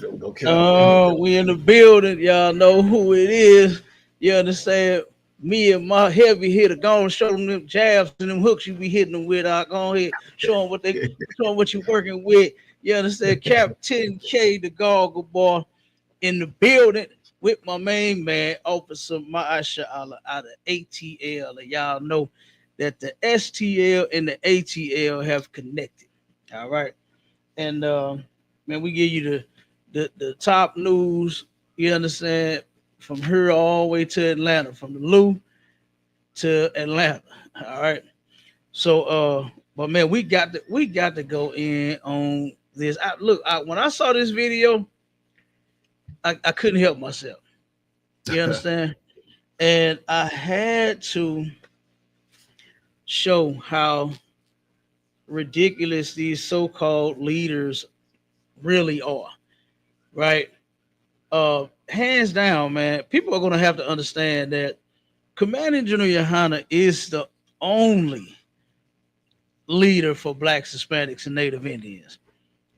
We in the building. Y'all know who it is. You understand? Me and my heavy hitter, go and show them jabs and them hooks you be hitting them with. I go ahead, show them what you working with. You understand? Captain K, the goggle boy, in the building with my main man, Officer Maasha Allah out of ATL. And y'all know that the STL and the ATL have connected. All right. And man, we give you the top news, you understand, from here all the way to Atlanta, from the Lou to Atlanta. All right. So but man, we got to go in on this. When I saw this video, I couldn't help myself. You understand? And I had to show how ridiculous these so-called leaders really are. Right? Hands down, man, people are gonna have to understand that Commanding General Yohanna is the only leader for blacks, Hispanics, and Native Indians.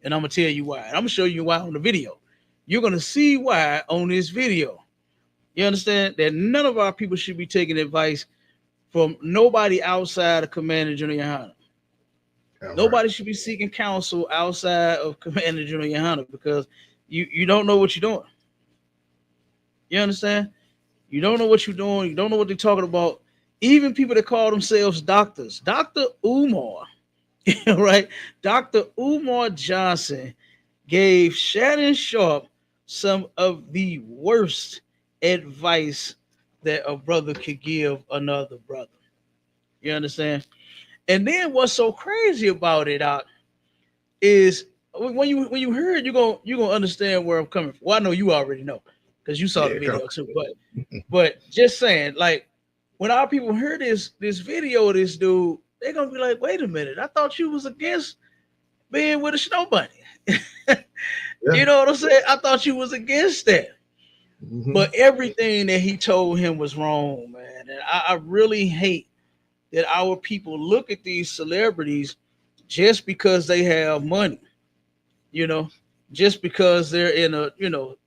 And I'm gonna tell you why. And I'm gonna show you why on the video. You're gonna see why on this video. You understand that none of our people should be taking advice from nobody outside of Commander General Yohanna. Nobody should be seeking counsel outside of Commander General Yohanna because you don't know what you're doing. You understand? You don't know what you're doing. You don't know what they're talking about. Even people that call themselves doctors. Dr. Umar, right? Dr. Umar Johnson gave Shannon Sharpe some of the worst advice that a brother could give another brother. You understand? And then what's so crazy about it, is when you hear it, you're gonna understand where I'm coming from. Well, I know you already know because you saw the video too. But just saying, like when our people hear this video of this dude, they're gonna be like, wait a minute, I thought you was against being with a snow bunny. You know what I'm saying? I thought you was against that. But everything that he told him was wrong, man. And I really hate that our people look at these celebrities just because they have money, you know, just because they're in a,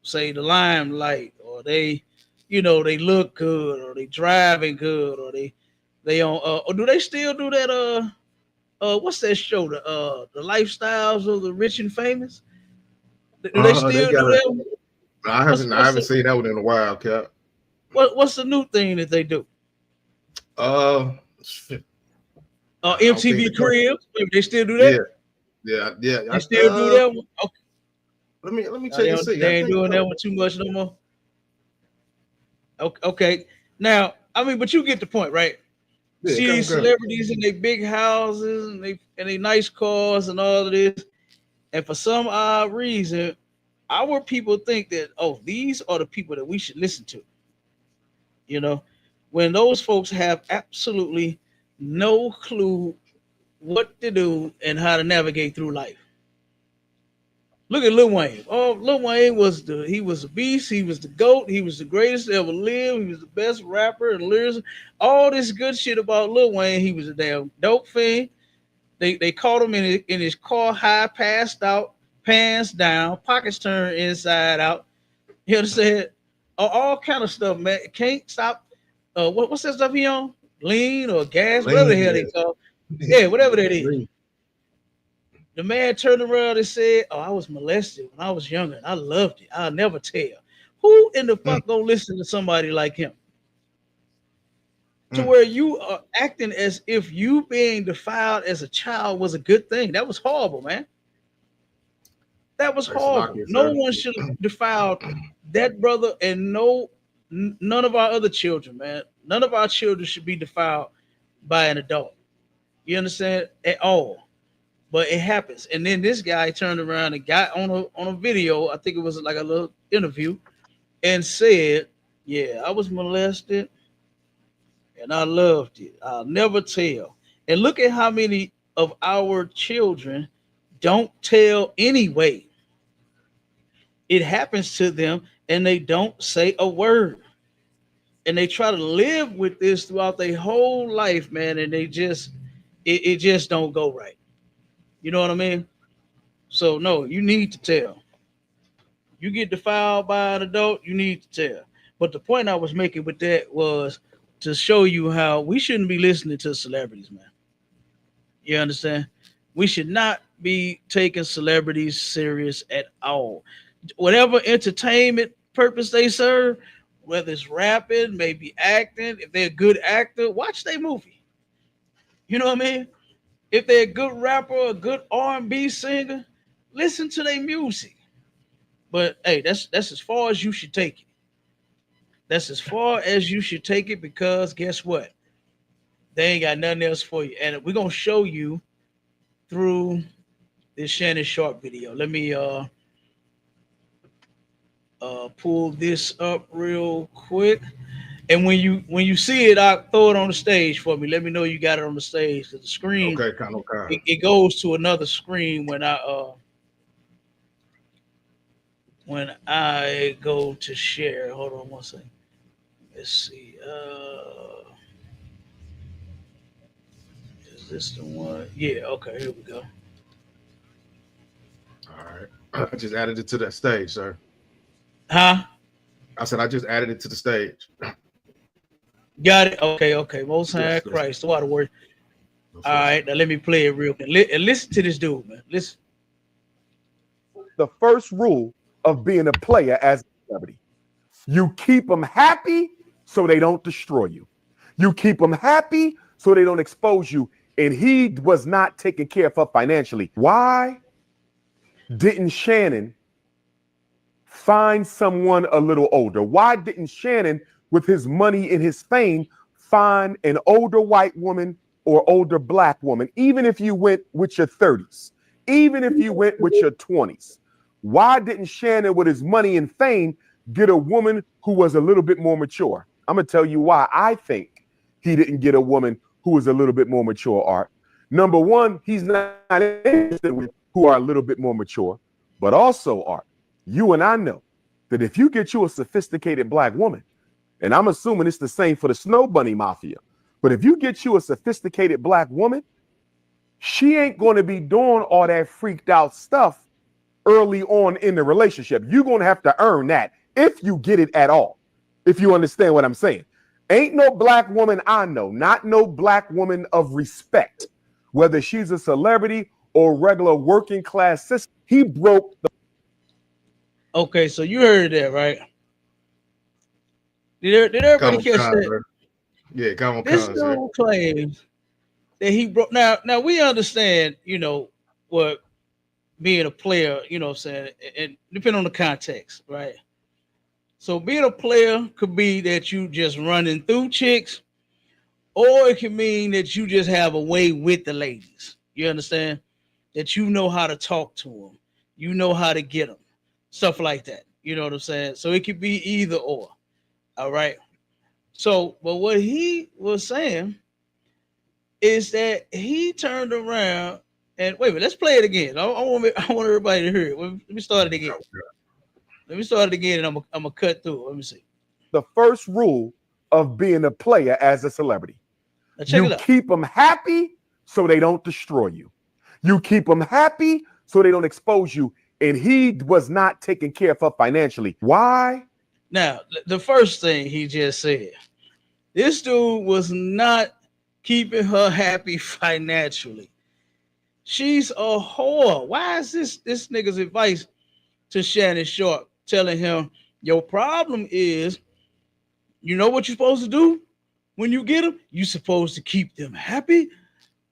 say the limelight, or they look good, or they driving good, or they on, or do they still do that? What's that show? The lifestyles of the rich and famous. Do they still do that? I haven't seen that one in a while, Cap. What's the new thing that they do? MTV Cribs. Maybe they still do that. Yeah. They still do that one. Okay. Let me check and see. They ain't doing that one too much no more. Okay. Now, I mean, but you get the point, right? Yeah, see these celebrities in their big houses and they nice cars and all of this, and for some odd reason, our people think that these are the people that we should listen to. You know, when those folks have absolutely no clue what to do and how to navigate through life. Look at Lil Wayne. Oh, Lil Wayne was a beast. He was the GOAT. He was the greatest to ever live. He was the best rapper and lyricist. All this good shit about Lil Wayne. He was a damn dope fiend. They caught him in his car, high, passed out, pants down, pockets turned inside out. You understand? All kind of stuff, man. Can't stop. What's that stuff he on? Lean or gas, whatever the hell they call. Yeah, whatever that is. The man turned around and said, I was molested when I was younger and I loved it. I'll never tell. Who in the fuck gonna listen to somebody like him? To where you are acting as if you being defiled as a child was a good thing. That was horrible, man. That was horrible. No one should have defiled that brother, and none of our other children, man. None of our children should be defiled by an adult. You understand? At all. But it happens. And then this guy turned around and got on a video, I think it was like a little interview, and said, yeah, I was molested and I loved it. I'll never tell. And look at how many of our children don't tell anyway. It happens to them and they don't say a word. And they try to live with this throughout their whole life, man, and it just don't go right. You know what I mean? So no, you need to tell. You get defiled by an adult, you need to tell. But the point I was making with that was to show you how we shouldn't be listening to celebrities, man. You understand? We should not be taking celebrities serious at all. Whatever entertainment purpose they serve, whether it's rapping, maybe acting, if they're a good actor, watch their movie. You know what I mean? If they're a good rapper, a good R&B singer, listen to their music. But hey, that's as far as you should take it. That's as far as you should take it because guess what? They ain't got nothing else for you. And we're gonna show you through this Shannon Sharpe video. Let me pull this up real quick. And when you see it, I throw it on the stage for me. Let me know you got it on the stage. 'Cause the screen Okay, kind of kind. it goes to another screen when I go to share. Hold on one second. Let's see. Is this the one? Yeah. Okay. Here we go. All right. I just added it to that stage, sir. Huh? I said I just added it to the stage. Got it. Okay. Okay. Most High Yes, Christ. What a word. yes, All yes. right. Now let me play it real quick. And listen to this dude, man. Listen. The first rule of being a player as a celebrity. You keep them happy so they don't destroy you. You keep them happy so they don't expose you. And he was not taking care of her financially. Why didn't Shannon find someone a little older? Why didn't Shannon, with his money and his fame, find an older white woman or older black woman, even if you went with your 30s, even if you went with your 20s? Why didn't Shannon, with his money and fame, get a woman who was a little bit more mature? I'm going to tell you why I think he didn't get a woman who was a little bit more mature, Art. Number one, he's not interested with who are a little bit more mature. But also, Art, you and I know that if you get you a sophisticated black woman, and I'm assuming it's the same for the Snow Bunny Mafia, but if you get you a sophisticated black woman, she ain't going to be doing all that freaked out stuff early on in the relationship. You're going to have to earn that if you get it at all, if you understand what I'm saying. Ain't no black woman I know, not no black woman of respect, whether she's a celebrity or regular working class sister. He broke the. Okay, so you heard that, right? Did Come everybody on, catch con, that? sir. Yeah, come on, This con, sir. dude claims that he broke. Now we understand, what being a player, what I'm saying, and depending on the context, right? So being a player could be that you just running through chicks, or it can mean that you just have a way with the ladies. You understand? That you know how to talk to them, you know how to get them, stuff like that. You know what I'm saying? So it could be either or. All right. So, but what he was saying is that he turned around and wait a minute, let's play it again. I want everybody to hear it. Let me start it again. Let me start it again, and I'm gonna cut through. Let me see. The first rule of being a player as a celebrity. Now check You it out. keep them happy so they don't destroy you. You keep them happy so they don't expose you. And he was not taking care of her financially. Why? Now, the first thing he just said, this dude was not keeping her happy financially. She's a whore. Why is this nigga's advice to Shannon Sharpe telling him your problem is, you know what you're supposed to do when you get them? You're supposed to keep them happy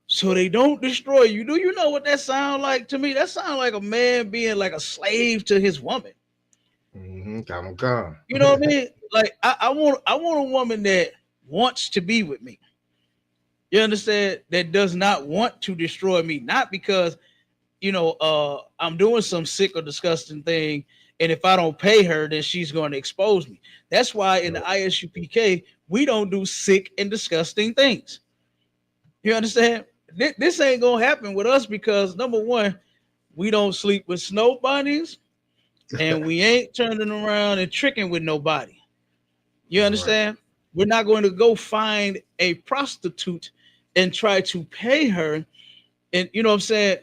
so they don't destroy you. Do you know what that sounds like to me? That sounds like a man being like a slave to his woman. Come on, con. You know what I mean? Like I want a woman that wants to be with me. You understand? That does not want to destroy me, not because I'm doing some sick or disgusting thing, and if I don't pay her, then she's going to expose me. That's why in the ISUPK we don't do sick and disgusting things. You understand? This ain't gonna happen with us because number one, we don't sleep with snow bunnies, and we ain't turning around and tricking with nobody. You Right. understand? We're not going to go find a prostitute and try to pay her, and you know what I'm saying,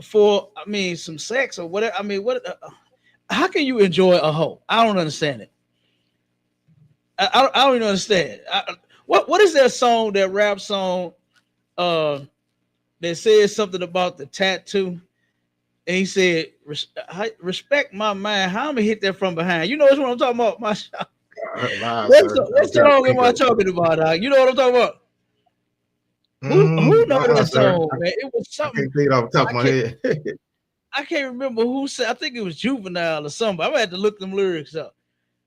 for some sex or whatever. I mean, what How can you enjoy a hoe? I don't understand it. I don't even understand. What is that song, that rap song, uh, that says something about the tattoo? And he said, respect my mind. How am I hit that from behind? You know what I'm talking about, my shop. Live, What, sir. I'm what trying to song am think I of it. talking about, dog? You know what I'm talking about? Who know that Sir. song, man? It was I something. can't think it off the top I of my can't head. I can't remember who said. I think it was Juvenile or somebody. I'm gonna have to look them lyrics up.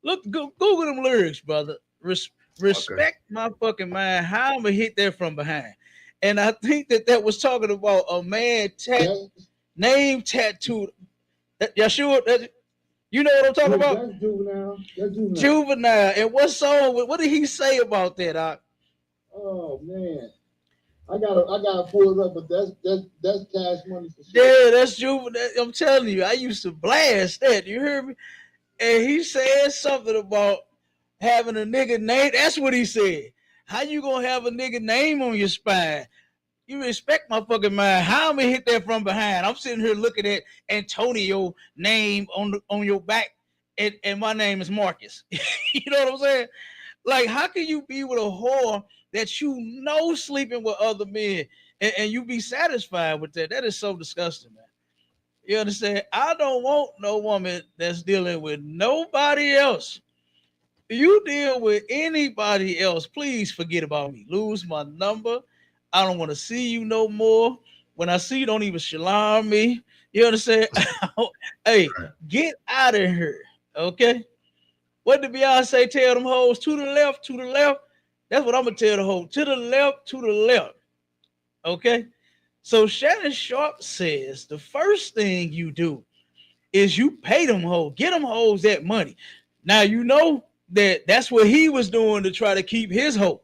Google them lyrics, brother. Okay. Respect my fucking mind. How I'm gonna hit that from behind? And I think that was talking about a man name tattooed. Y'all sure? You know what I'm talking about? That's juvenile. That's juvenile. Juvenile. And what song? What did he say about that? Oh man. I gotta pull it up, but that's Cash Money for sure. Yeah, that's Juvenile. I'm telling you, I used to blast that. You hear me? And he said something about having a nigga name. That's what he said. How you gonna have a nigga name on your spine? You respect my fucking mind. How am I hit that from behind? I'm sitting here looking at Antonio name on your back, and my name is Marcus. You know what I'm saying? Like, how can you be with a whore that you know sleeping with other men, and you be satisfied with that? That is so disgusting, man. You understand? I don't want no woman that's dealing with nobody else. You deal with anybody else, please forget about me. Lose my number. I don't want to see you no more. When I see you, don't even shalom me. You understand? Hey, get out of here. Okay? What did Beyonce tell them hoes? To the left, to the left. That's what I'm gonna tell the hoe. To the left, to the left. Okay? So Shannon Sharpe says the first thing you do is you pay them hoes, get them hoes that money. Now you know that's what he was doing to try to keep his hoe,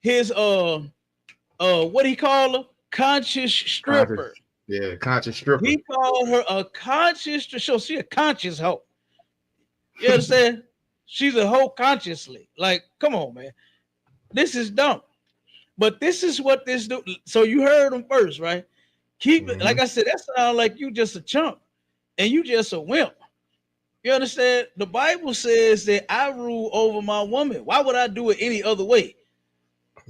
his what he call her, conscious stripper. Conscious stripper. He called her a conscious. So she a conscious hoe. You understand? She's a hoe consciously. Like, come on, man, this is dumb. But this is what this do. So you heard him first, right? Keep it. Like I said, that sounds like you just a chump and you just a wimp. You understand? The Bible says that I rule over my woman. Why would I do it any other way?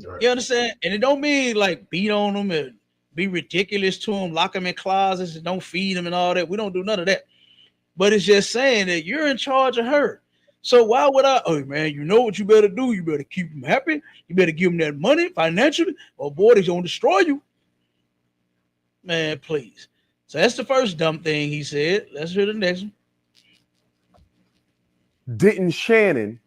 Right. You understand? And it don't mean like beat on them and be ridiculous to them, lock them in closets and don't feed them and all that. We don't do none of that. But it's just saying that you're in charge of her. So why would I? Oh man, you know what you better do? You better keep them happy. You better give them that money financially, or boy, they're gonna destroy you. Man, please. So that's the first dumb thing he said. Let's hear the next one. Didn't Shannon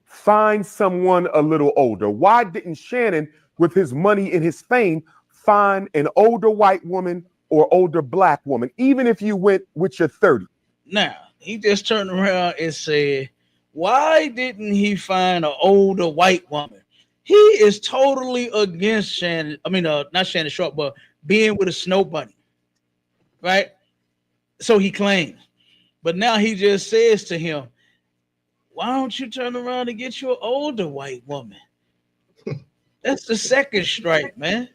find someone a little older? Why didn't Shannon, with his money and his fame, find an older white woman or older black woman, even if you went with your 30? Now, he just turned around and said, why didn't he find an older white woman? He is totally against Shannon. I mean, not Shannon Sharpe, but being with a snow bunny, right? So he claims. But now he just says to him, why don't you turn around and get you an older white woman? That's the second strike, man.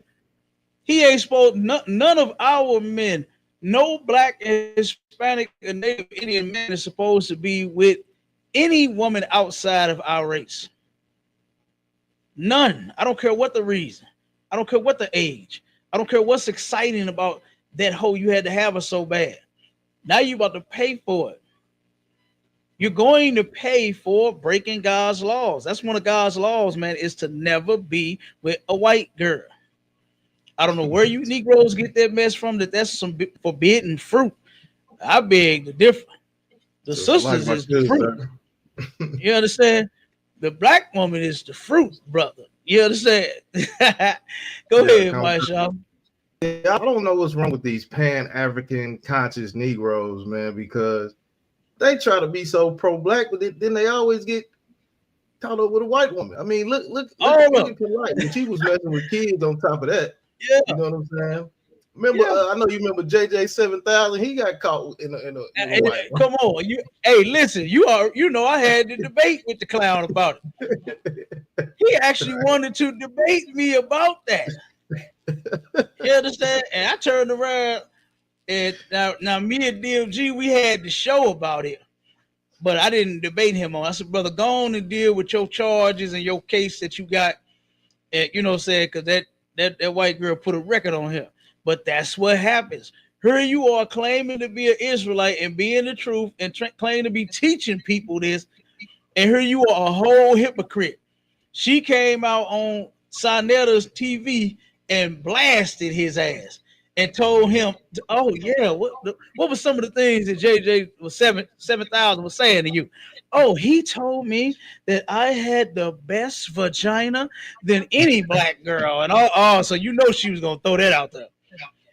He ain't supposed, none of our men, no black, Hispanic, and Native Indian man is supposed to be with any woman outside of our race. None. I don't care what the reason. I don't care what the age. I don't care what's exciting about that hoe you had to have her so bad. Now you about to pay for it. You're going to pay for breaking God's laws. That's one of God's laws, man, is to never be with a white girl. I don't know where you Negroes get that mess from, that's some forbidden fruit. I beg to differ. The sisters is the fruit. You understand? The black woman is the fruit, brother. You understand? Go ahead, my shop. Yeah, I don't know what's wrong with these Pan-African conscious Negroes, man, because they try to be so pro-black, but then they always get caught up with a white woman. I mean, look at Polite. And she was messing with kids on top of that. Yeah. You know what I'm saying? Remember, I know you remember JJ 7000. He got caught in a white. Come on, hey, listen, you know I had the debate with the clown about it. He actually wanted to debate me about that. You understand? And I turned around And now me and DMG, we had the show about it, but I didn't debate him on. I said, brother, go on and deal with your charges and your case that you got. And, you know what I'm saying? Because that white girl put a record on him. But that's what happens. Here you are claiming to be an Israelite and being the truth and claiming to be teaching people this. And here you are, a whole hypocrite. She came out on Sanetta's TV and blasted his ass and told him, "Oh yeah, what was some of the things that JJ was 7,000 was saying to you? Oh, he told me that I had the best vagina than any black girl, and so you know she was gonna throw that out there.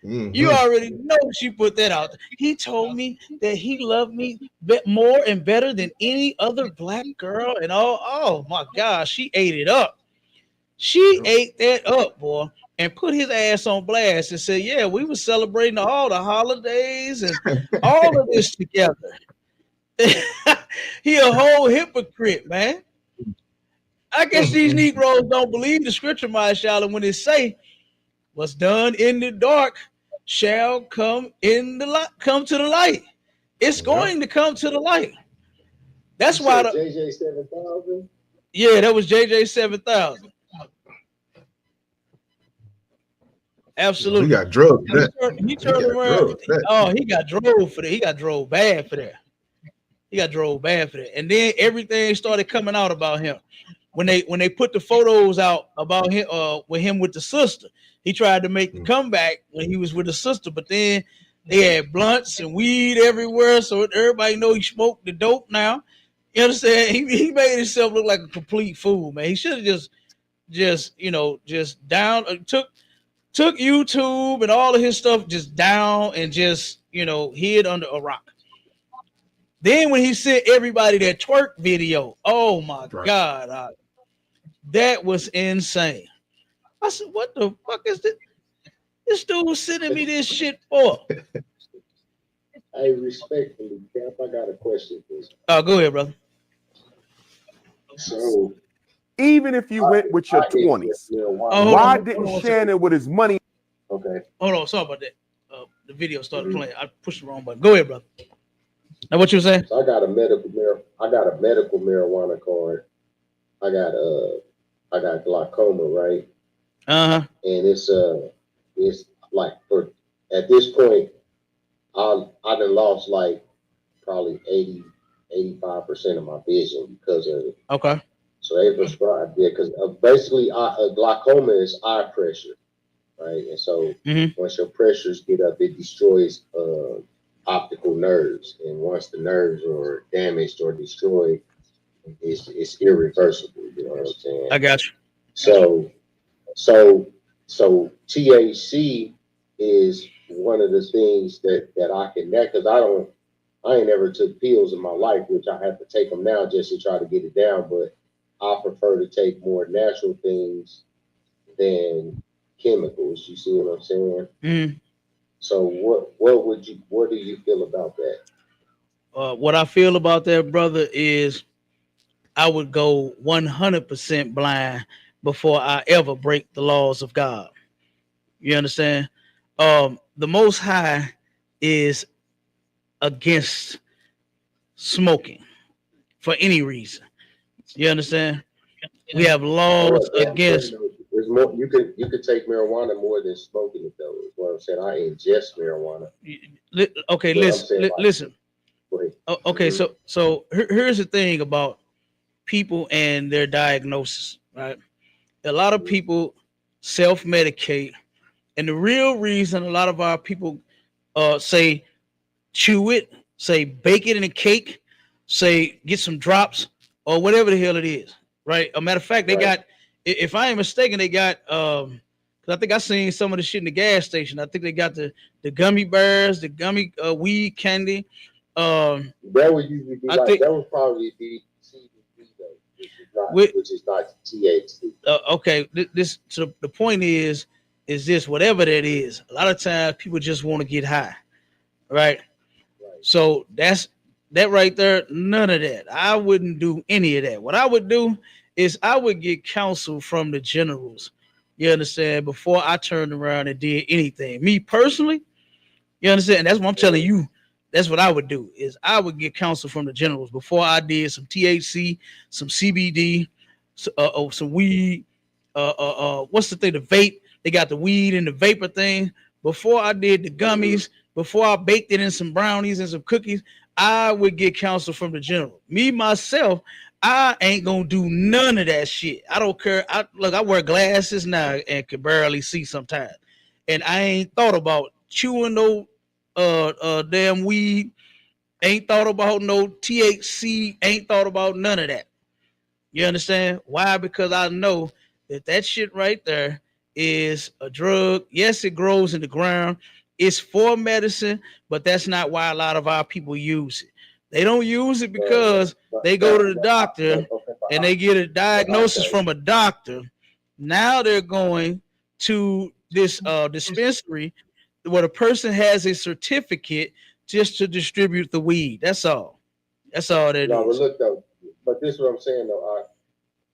You already know she put that out there. He told me that he loved me more and better than any other black girl, and oh my gosh, she ate it up. She ate that up, boy, and put his ass on blast and said, yeah, we were celebrating all the holidays and all of this together. He a whole hypocrite, man. I guess these Negroes don't believe the scripture, my Shalom, when it say, what's done in the dark shall come in the light, come to the light. It's going to come to the light. That's why JJ 7,000. Yeah, that was JJ 7,000. Absolutely. He got drugged. He turned around. Oh, he got drove for that. He got drove bad for that. And then everything started coming out about him. When they put the photos out about him with the sister, he tried to make the comeback when he was with the sister, but then they had blunts and weed everywhere, so everybody know he smoked the dope now. You understand? He made himself look like a complete fool, man. He should have just down took YouTube and all of his stuff just down and just hid under a rock. Then when he sent everybody that twerk video, oh my God, that was insane. I said, what the fuck is this? This dude was sending me this shit for. Hey, respectfully, Cap, I got a question for you. Oh, go ahead, brother. So, even if you went with your 20s, why didn't Shannon with his money? Okay. Hold on, sorry about that. The video started playing. I pushed the wrong button. Go ahead, brother. Now, what you were saying? So I got a medical marijuana card. I got glaucoma, right? Uh-huh. And it's like at this point, I done lost like probably 85% of my vision because of it. Okay. So they prescribed it because basically glaucoma is eye pressure, right? And so once your pressures get up, it destroys optical nerves, and once the nerves are damaged or destroyed, it's irreversible. You know what I'm saying? I got you. So THC is one of the things that I can because I ain't never took pills in my life, which I have to take them now just to try to get it down. But I prefer to take more natural things than chemicals. You see what I'm saying? Mm. So what do you feel about that? What I feel about that, brother, is I would go 100% blind before I ever break the laws of God. You understand? The Most High is against smoking for any reason. You understand? We have laws against. There's more. You could take marijuana more than smoking it, though. Is what I'm saying. I ingest marijuana. Okay, listen. Okay, so here's the thing about people and their diagnosis, right? A lot of people self-medicate, and the real reason a lot of our people say chew it, say bake it in a cake, say get some drops or whatever the hell it is, right? A matter of fact, they got, if I ain't mistaken, they got because I think I seen some of the shit in the gas station. I think they got the gummy bears, the gummy weed candy. That would usually be that would probably be CBD though, which is not THC. Okay, so the point is this, whatever that is, a lot of times people just want to get high, right? So that's that right there. None of that. I wouldn't do any of that. What I would do is I would get counsel from the generals. You understand? Before I turned around and did anything. Me personally, You understand? And that's what I'm telling you. That's what I would do is I would get counsel from the generals before I did some THC, some CBD, some weed. What's the thing? The vape. They got the weed and the vapor thing. Before I did the gummies, before I baked it in some brownies and some cookies, I would get counsel from the general. Me myself, I ain't gonna do none of that shit. I don't care. I wear glasses now and can barely see sometimes, and I ain't thought about chewing no damn weed. Ain't thought about no THC. Ain't thought about none of that. You understand? Why? Because I know that shit right there is a drug. Yes, it grows in the ground. It's for medicine, but that's not why a lot of our people use it. They don't use it because they go to the doctor and they get a diagnosis from a doctor. Now they're going to this dispensary where the person has a certificate just to distribute the weed. That's all. That's all that No, but is. look though, but this is what I'm saying though.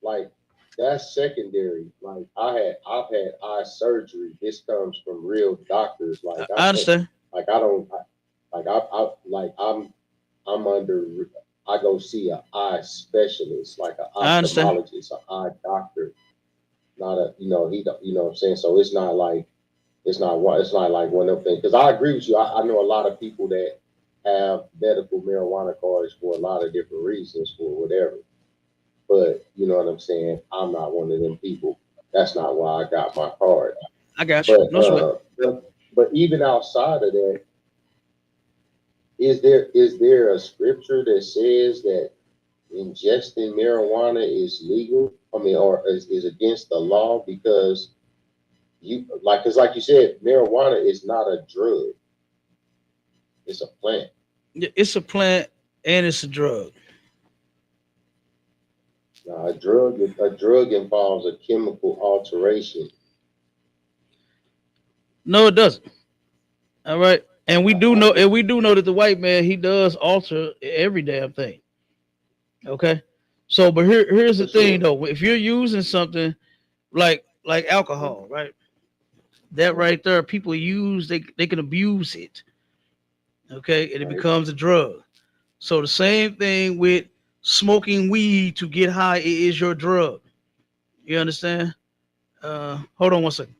Like that's secondary. Like I've had eye surgery. This comes from real doctors. Like I understand. like I don't like I'm under. I go see an eye specialist, like an I understand. ophthalmologist, an eye doctor. Not a he don't, you know what I'm saying. So it's not like it's not like one of them things. Because I agree with you. I know a lot of people that have medical marijuana cards for a lot of different reasons for whatever. But you know what I'm saying? I'm not one of them people. That's not why I got my card. I got you. But No sweat. but even outside of that, is there a scripture that says that ingesting marijuana is legal? I mean, or is against the law? Because because like you said, marijuana is not a drug. It's a plant. It's a plant and it's a drug. Now, a drug involves a chemical alteration. No, it doesn't. All right. And we do know that the white man he does alter every damn thing. Okay. So, but here's the For thing sure. though. If you're using something like alcohol, right? That right there, people use they can abuse it. Okay, and it Right. becomes a drug. So the same thing with smoking weed to get high, it is your drug. You understand? Hold on one second.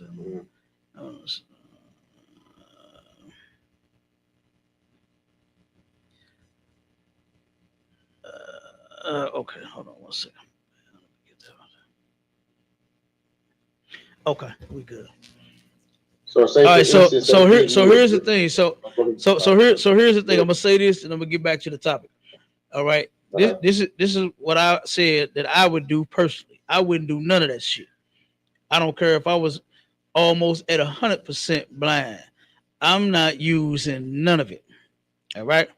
Mhm. Okay, hold on one second. Okay, we good. So say All for right, instance, they give so you a here's the drug. thing. So here's the thing. I'm gonna say this, and I'm gonna get back to the topic. All right, Uh-huh. this is what I said that I would do personally. I wouldn't do none of that shit. I don't care if I was almost at 100% blind. I'm not using none of it. All right.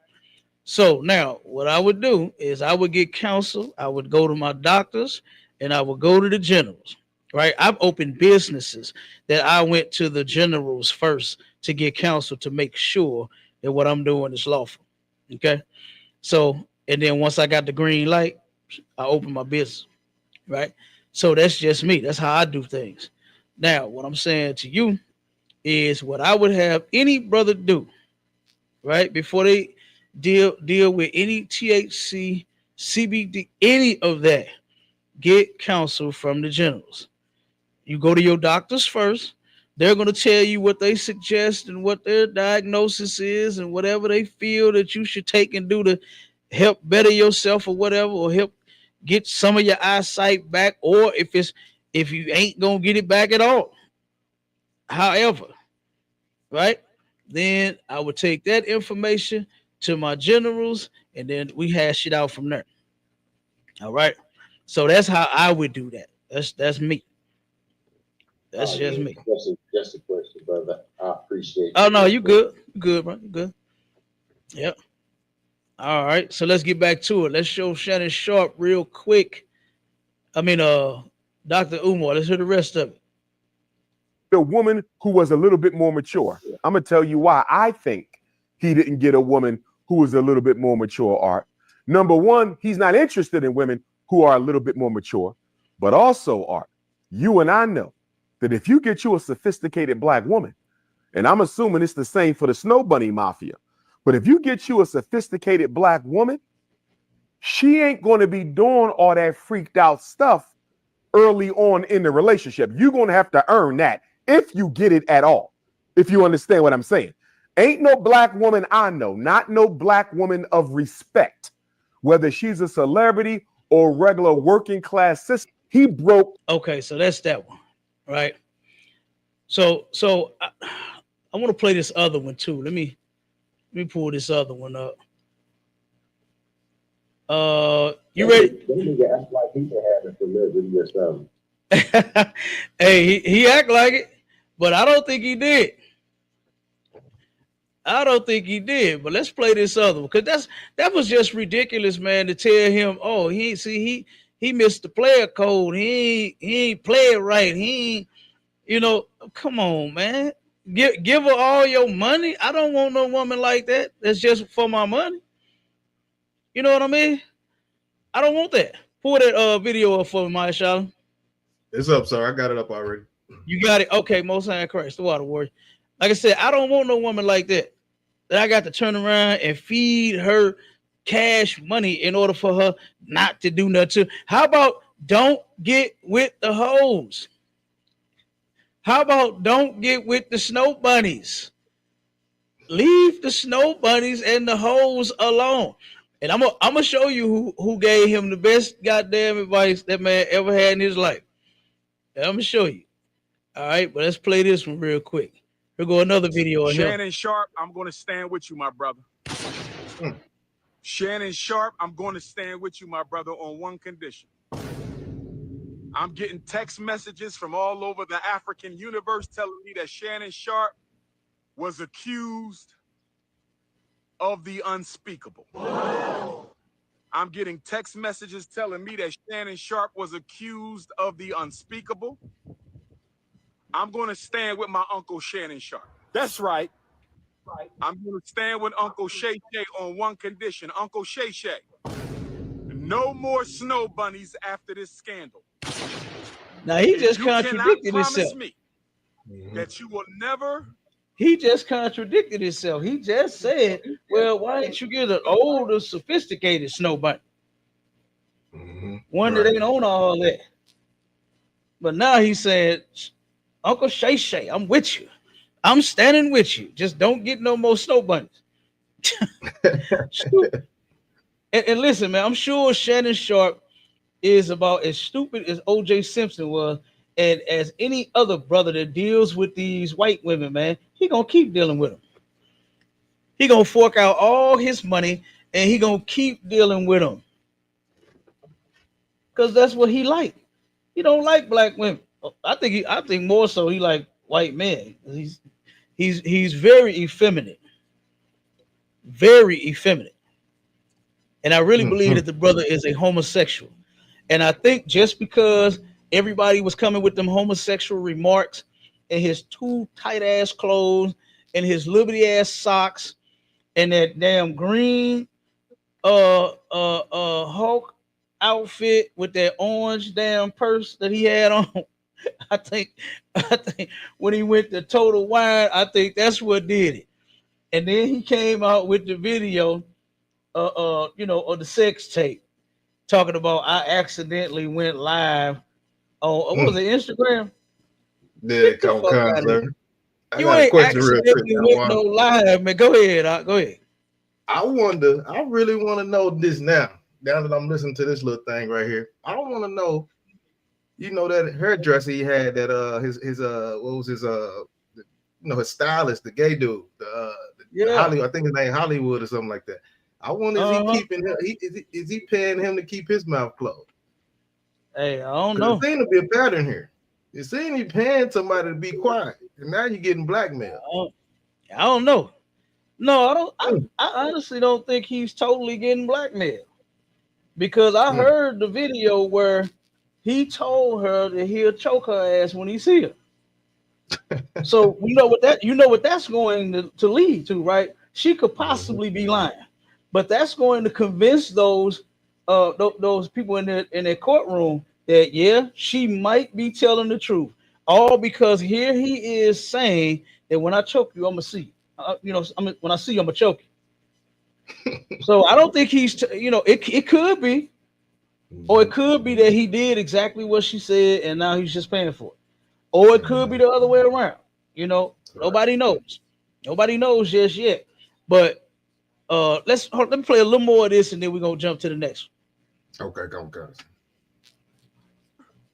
So now, what I would do is I would get counsel. I would go to my doctors, and I would go to the generals. Right. I've opened businesses that I went to the generals first to get counsel to make sure that what I'm doing is lawful. Okay. So, and then once I got the green light, I opened my business. Right. So that's just me. That's how I do things. Now, what I'm saying to you is what I would have any brother do, right? Before they deal with any THC, CBD, any of that, get counsel from the generals. You go to your doctors first. They're going to tell you what they suggest and what their diagnosis is and whatever they feel that you should take and do to help better yourself or whatever, or help get some of your eyesight back, or if you ain't gonna get it back at all. However, right, then I would take that information to my generals and then we hash it out from there. All right. So that's how I would do that. That's me. That's Oh just yeah, me. just a question, brother. I appreciate Oh you no, real you quick. good. You good, bro. You good. Yep. All right. So let's get back to it. Let's show Shannon Sharpe real quick. I mean, Dr. Umar, let's hear the rest of it. The woman who was a little bit more mature. I'm gonna tell you why I think he didn't get a woman who was a little bit more mature. Art. Number one, he's not interested in women who are a little bit more mature, but also Art. You and I know that if you get you a sophisticated black woman, And I'm assuming it's the same for the Snow Bunny Mafia. But if you get you a sophisticated black woman, she ain't going to be doing all that freaked out stuff early on in the relationship. You're going to have to earn that if you get it at all. If you understand what I'm saying. Ain't no black woman I know, not no black woman of respect, whether she's a celebrity or regular working class sister. He broke. Okay, so that's that one, right? So I want to play this other one too. Let me pull this other one up. You ready? They need to act like he can have a celebrity or something. Hey, he act like it, but I don't think he did. I don't think he did. But let's play this other one because that was just ridiculous, man. To tell him, oh, he missed the player code. He ain't play it right. He ain't, come on, man. Give her all your money. I don't want no woman like that. That's just for my money. You know what I mean? I don't want that. Pull that video up for me, my Shannon. It's up, sir. I got it up already. You got it. Okay, Most High Christ, the water warrior. Like I said, I don't want no woman like that. That I got to turn around and feed her cash money in order for her not to do nothing. How about don't get with the hoes? How about don't get with the snow bunnies? Leave the snow bunnies and the hoes alone. And I'm gonna show you who gave him the best goddamn advice that man ever had in his life. And I'm gonna show you. All right, but let's play this one real quick. Here go another video of Shannon him. Sharpe, I'm going to stand with you, my brother. Shannon Sharpe, I'm going to stand with you, my brother, on one condition. I'm getting text messages from all over the African universe telling me that Shannon Sharpe was accused of the unspeakable. I'm getting text messages telling me that Shannon Sharpe was accused of the unspeakable. I'm going to stand with my Uncle Shannon Sharpe. That's right. I'm going to stand with Uncle Shay Shay on one condition. Uncle Shay Shay, no more snow bunnies after this scandal. Now he If just you cannot contradicted promise himself. me that you will never. He just contradicted himself. He just said, "Well, why didn't you get an older, sophisticated snow bunny? One that ain't on all that." But now he said, "Uncle Shay Shay, I'm with you. I'm standing with you. Just don't get no more snow bunnies." and listen, man, I'm sure Shannon Sharpe is about as stupid as O.J. Simpson was, and as any other brother that deals with these white women, man, he gonna keep dealing with them. He gonna fork out all his money, and he gonna keep dealing with them, cause that's what he like. He don't like black women. I think more so he like white men. He's very effeminate, and I really believe that the brother is a homosexual. And I think just because everybody was coming with them homosexual remarks and his too tight ass clothes and his liberty ass socks and that damn green Hulk outfit with that orange damn purse that he had on. I think when he went to Total Wine, I think that's what did it. And then he came out with the video, of the sex tape, talking about I accidentally went live on what was it, Instagram? Yeah, come sir. You ain't accidentally went no live, man. Go ahead, go ahead. I really want to know this now. Now that I'm listening to this little thing right here, I don't want to know. You know that hairdresser he had that his what was his his stylist, the gay dude, the Hollywood, I think his name Hollywood or something like that. I wonder is he paying him to keep his mouth closed? Hey, I don't know. There seems to be a pattern here. You seem to be paying somebody to be quiet, and now you're getting blackmailed. I don't know. No, I don't. I honestly don't think he's totally getting blackmailed, because I heard the video where he told her that he'll choke her ass when he see her. So you know what that's going to lead to, right? She could possibly be lying, but that's going to convince those people in their courtroom that she might be telling the truth. All because here he is saying that when I choke you, I'm gonna see. When I see you, I'm gonna choke you. So I don't think it could be, or it could be that he did exactly what she said, and now he's just paying for it, or it could be the other way around. Right. Nobody knows. Nobody knows just yet. But let me play a little more of this, and then we're gonna jump to the next. Okay, go guys.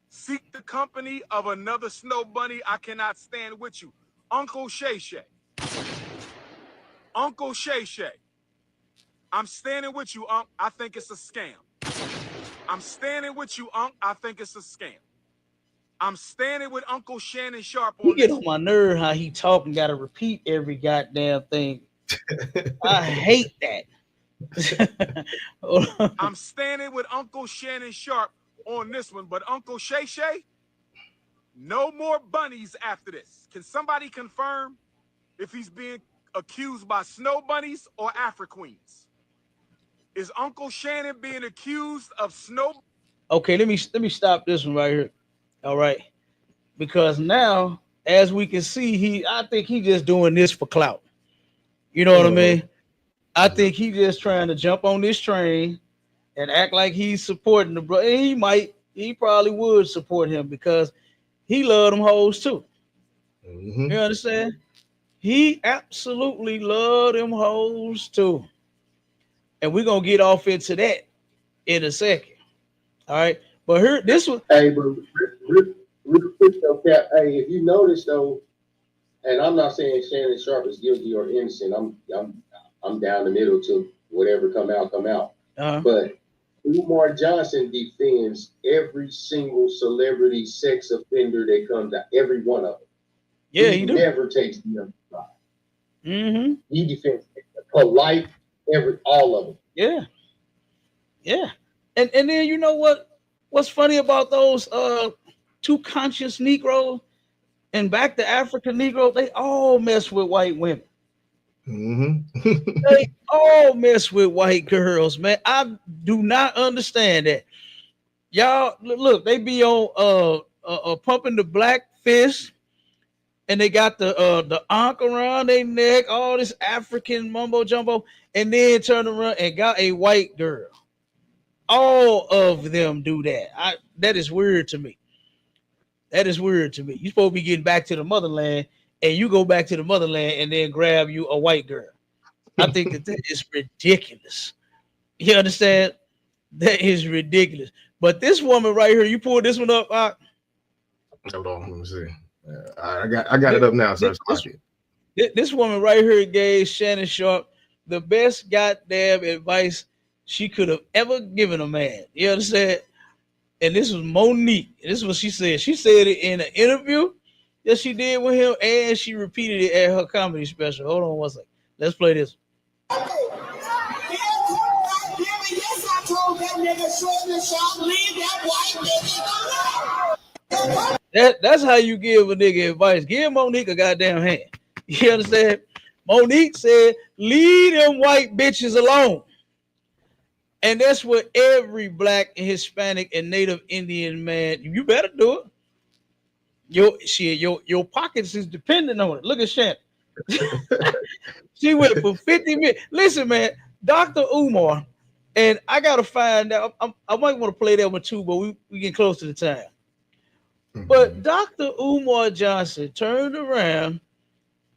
Seek the company of another snow bunny. I cannot stand with you. Uncle Shay Shay. Uncle Shay Shay. I'm standing with you, Unc. I think it's a scam. I'm standing with you, Unc. I think it's a scam. I'm standing with Uncle Shannon Sharpe He on get this. on my nerve how he talk and gotta repeat every goddamn thing. I hate that. I'm standing with Uncle Shannon Sharpe on this one, but Uncle Shay Shay, no more bunnies after this. Can somebody confirm if he's being accused by snow bunnies or Afro Queens? Is Uncle Shannon being accused of snow? Okay, let me stop this one right here. All right, because now, as we can see, I think he just doing this for clout. You know what I mean? I think he just trying to jump on this train and act like he's supporting the bro. He probably would support him because he loved them hoes too. Mm-hmm. You understand? He absolutely loved them hoes too. And we're gonna get off into that in a second. All right. But here this was Hey, but real quick though, Cap. Hey, if you notice though, and I'm not saying Shannon Sharpe is guilty or innocent. I'm down the middle to whatever come out, come out. But Umar Johnson defends every single celebrity sex offender that comes out, every one of them. yeah, he he do. never takes the other side. Mm-hmm. He defends polite all of them. Yeah. Yeah. And then you know what's funny about those two conscious Negroes and back to African Negroes, they all mess with white women. Mm-hmm. They all mess with white girls, man. I do not understand that. Y'all look, they be on pumping the black fist, and they got the ankh around their neck, all this African mumbo jumbo, and then turn around and got a white girl. All of them do that. That is weird to me. That is weird to me. You supposed to be getting back to the motherland, and you go back to the motherland and then grab you a white girl. I think that is ridiculous. You understand? That is ridiculous. But this woman right here, you pulled this one up. Hold on, let me see. I got it up now, sir. This woman right here gave Shannon Sharpe the best goddamn advice she could have ever given a man. You understand? And this was Monique. This is what she said. She said it in an interview that she did with him, and she repeated it at her comedy special. Hold on one second. Let's play this. Yes, I told that nigga short and sharp, leave that white nigga. That's how you give a nigga advice. Give Monique a goddamn hand. You understand? Monique said, leave them white bitches alone. And that's what every black and Hispanic and Native Indian man, you better do it. Your pockets is dependent on it. Look at Shannon. She went for 50 minutes. Listen, man, Dr. Umar, and I gotta find out. I might want to play that one too, but we get close to the time. Mm-hmm. But Dr. Umar Johnson turned around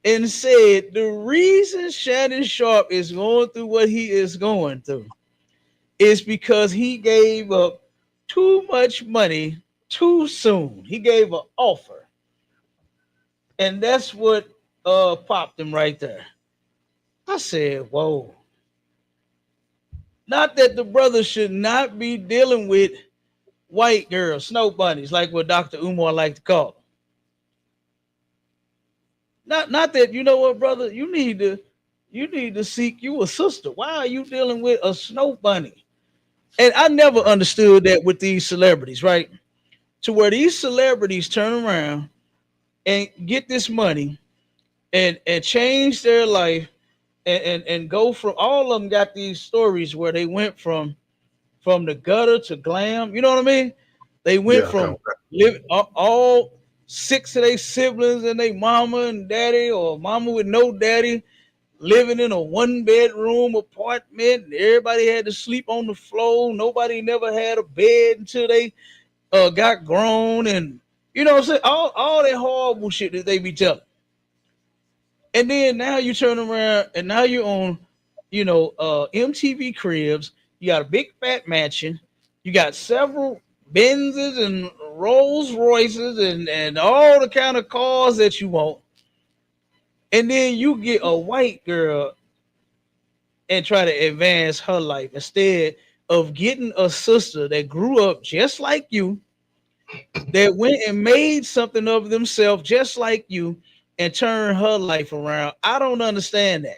and said the reason Shannon Sharpe is going through what he is going through is because he gave up too much money too soon. He gave an offer. And that's what popped him right there. I said, whoa. Not that the brother should not be dealing with white girls, snow bunnies, like what Dr. Umar liked to call them. Not that, you know what, brother, you need to seek you a sister. Why are you dealing with a snow bunny? And I never understood that with these celebrities, right? To where these celebrities turn around and get this money and change their life and go from, all of them got these stories where they went from the gutter to glam. You know what I mean? They went from live all six of their siblings and they mama and daddy, or mama with no daddy, living in a one bedroom apartment. And everybody had to sleep on the floor. Nobody never had a bed until they got grown, and you know what I'm saying? All that horrible shit that they be telling. And then now you turn around and now you're on, MTV Cribs. You got a big fat mansion. You got several Benzes and Rolls Royces and all the kind of cars that you want. And then you get a white girl and try to advance her life instead of getting a sister that grew up just like you, that went and made something of themselves just like you and turned her life around. I don't understand that.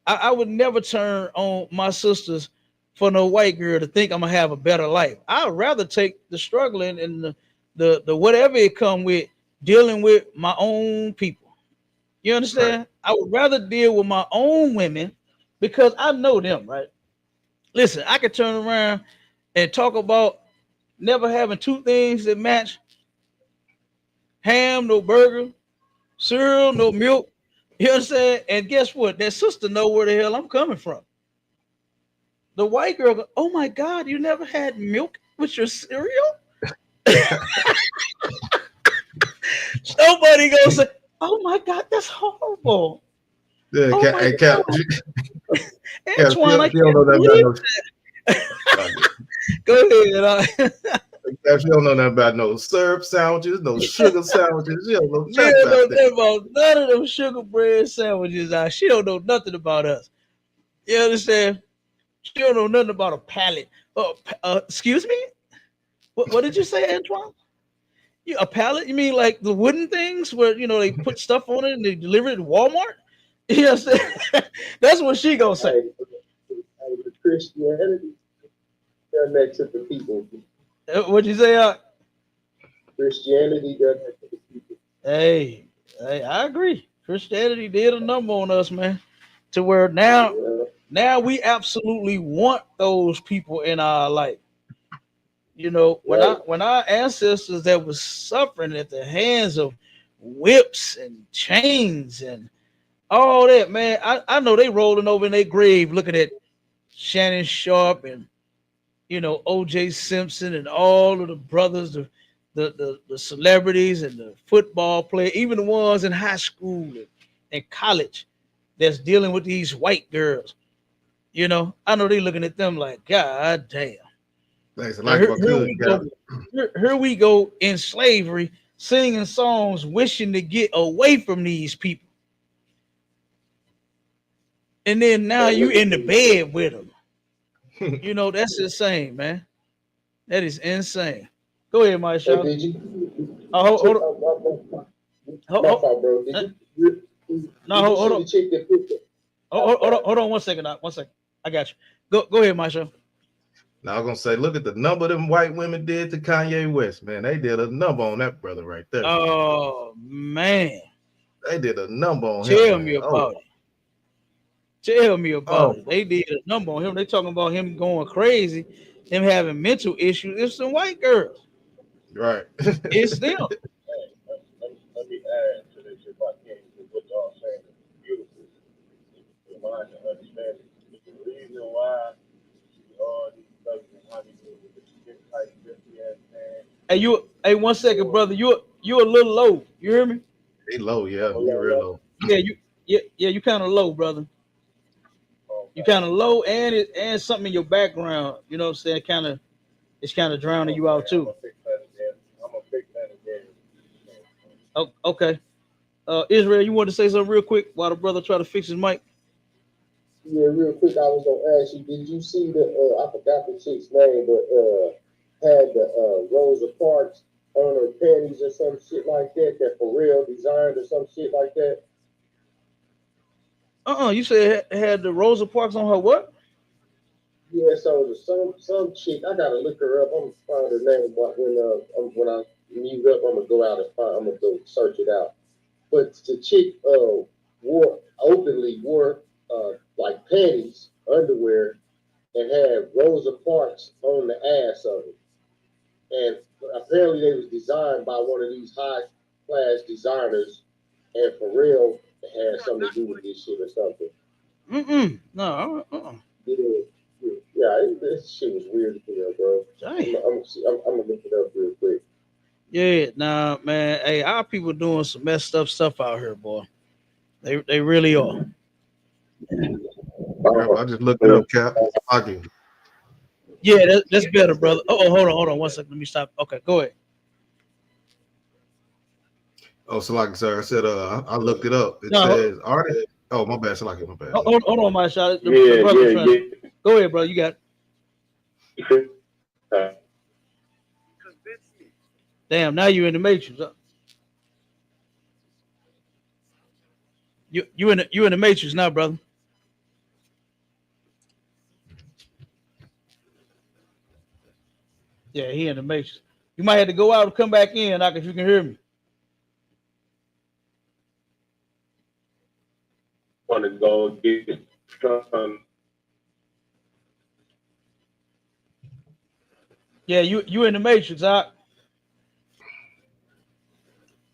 I would never turn on my sisters for no white girl to think I'm gonna have a better life. I'd rather take the struggling and the whatever it come with dealing with my own people. You Right. understand? I would rather deal with my own women because I know them, right? Listen, I could turn around and talk about never having two things that match: ham, no burger, cereal, no milk. You understand? And guess what? That sister know where the hell I'm coming from. The white girl go, "Oh my God, you never had milk with your cereal?" Somebody gonna say, "Oh my God, that's horrible. Yeah, Oh my hey, Cap, God, Cap, Antoine, I she don't can't know that about believe." no. Go ahead. Cap, she don't know nothing about no syrup sandwiches, no sugar sandwiches. She don't know She nothing don't know about that. nothing about none of them sugar bread sandwiches. She don't know nothing about us. You understand? She don't know nothing about a pallet. Excuse me? What did you say, Antoine? A pallet? You mean like the wooden things where they put stuff on it and they deliver it to Walmart? You know what I'm saying? That's what she gonna say. The Christianity done that to the people. What'd you say? Christianity done that to the people. Hey, I agree. Christianity did a number on us, man. To where now we absolutely want those people in our life. Yeah, right. When our ancestors that was suffering at the hands of whips and chains and all that, man, I know they rolling over in their grave looking at Shannon Sharpe and OJ Simpson and all of the brothers, the celebrities and the football player, even the ones in high school and college that's dealing with these white girls. I know they looking at them like, God damn. Thanks. Now Like if I here could, we Cap. go. Here we go in slavery, singing songs, wishing to get away from these people, and then now Man, you look at in the this. bed with them. That's insane, man. That is insane. Go ahead, Hey, Marshawn. did you? Oh, You hold check on. out Hold, my hold, fault, bro. uh, no, Did you hold see on. the chick that put the outside? Hold on 1 second. Now, 1 second. I got you. Go ahead, Marshawn. Now I'm gonna say, look at the number them white women did to Kanye West, man. They did a number on that brother right there. Oh man, They did a number on him, tell me man. Oh, about it. Tell me about oh, it. They did a number on him. They talking about him going crazy, him having mental issues. It's some white girls. right. It's them. Let me add to this if I can, because what y'all saying is beautiful. In mind to understand it. The reason why all these brothers in Hollywood with the skin tight, filthy ass man, Hey, 1 second, or brother. You a little low. You hear me? He low, yeah. oh He no, real no, low. Yeah, you kind of low, brother. You okay, kind of low, and something in your background. You know what I'm saying? It's kind of drowning you okay, out I'm too. gonna fix that again. I'm gonna fix that again. Oh, okay. Israel, you want to say something real quick while the brother try to fix his mic? Yeah, real quick, I was gonna ask you, did you see the I forgot the chick's name, but had the Rosa Parks on her panties or some shit like that, that for real designed or some shit like that. You said had the Rosa Parks on her what? Yeah, so the some chick, I gotta look her up. I'm gonna find her name when I mute up. I'm gonna go out and find. I'm gonna go search it out. But the chick wore like panties, underwear, and had Rosa Parks on the ass of it. And apparently they was designed by one of these high class designers, and for real, it had something to do with this shit or something. No. Yeah, this shit was weird as hell, bro. Dang. I'm gonna look it up real quick. Yeah, nah, man. Hey, our people doing some messed up stuff out here, boy. They really are. I just looked it up, Cap. Hockey. Yeah, that's better, brother. Oh, hold on, 1 second. Let me stop. Okay, go ahead. Oh, Salaki, sir. I said I looked it up. It No, says artist. Oh, my bad, Salaki, my bad. hold on, my shot. The Yeah, brother yeah, trying to go ahead, bro. You got it. yeah. Damn. Now you in the matrix. You in the matrix now, brother. Yeah, he in the matrix. You might have to go out and come back in, like if you can hear me. Want to go get some. Yeah, you in the matrix. Out.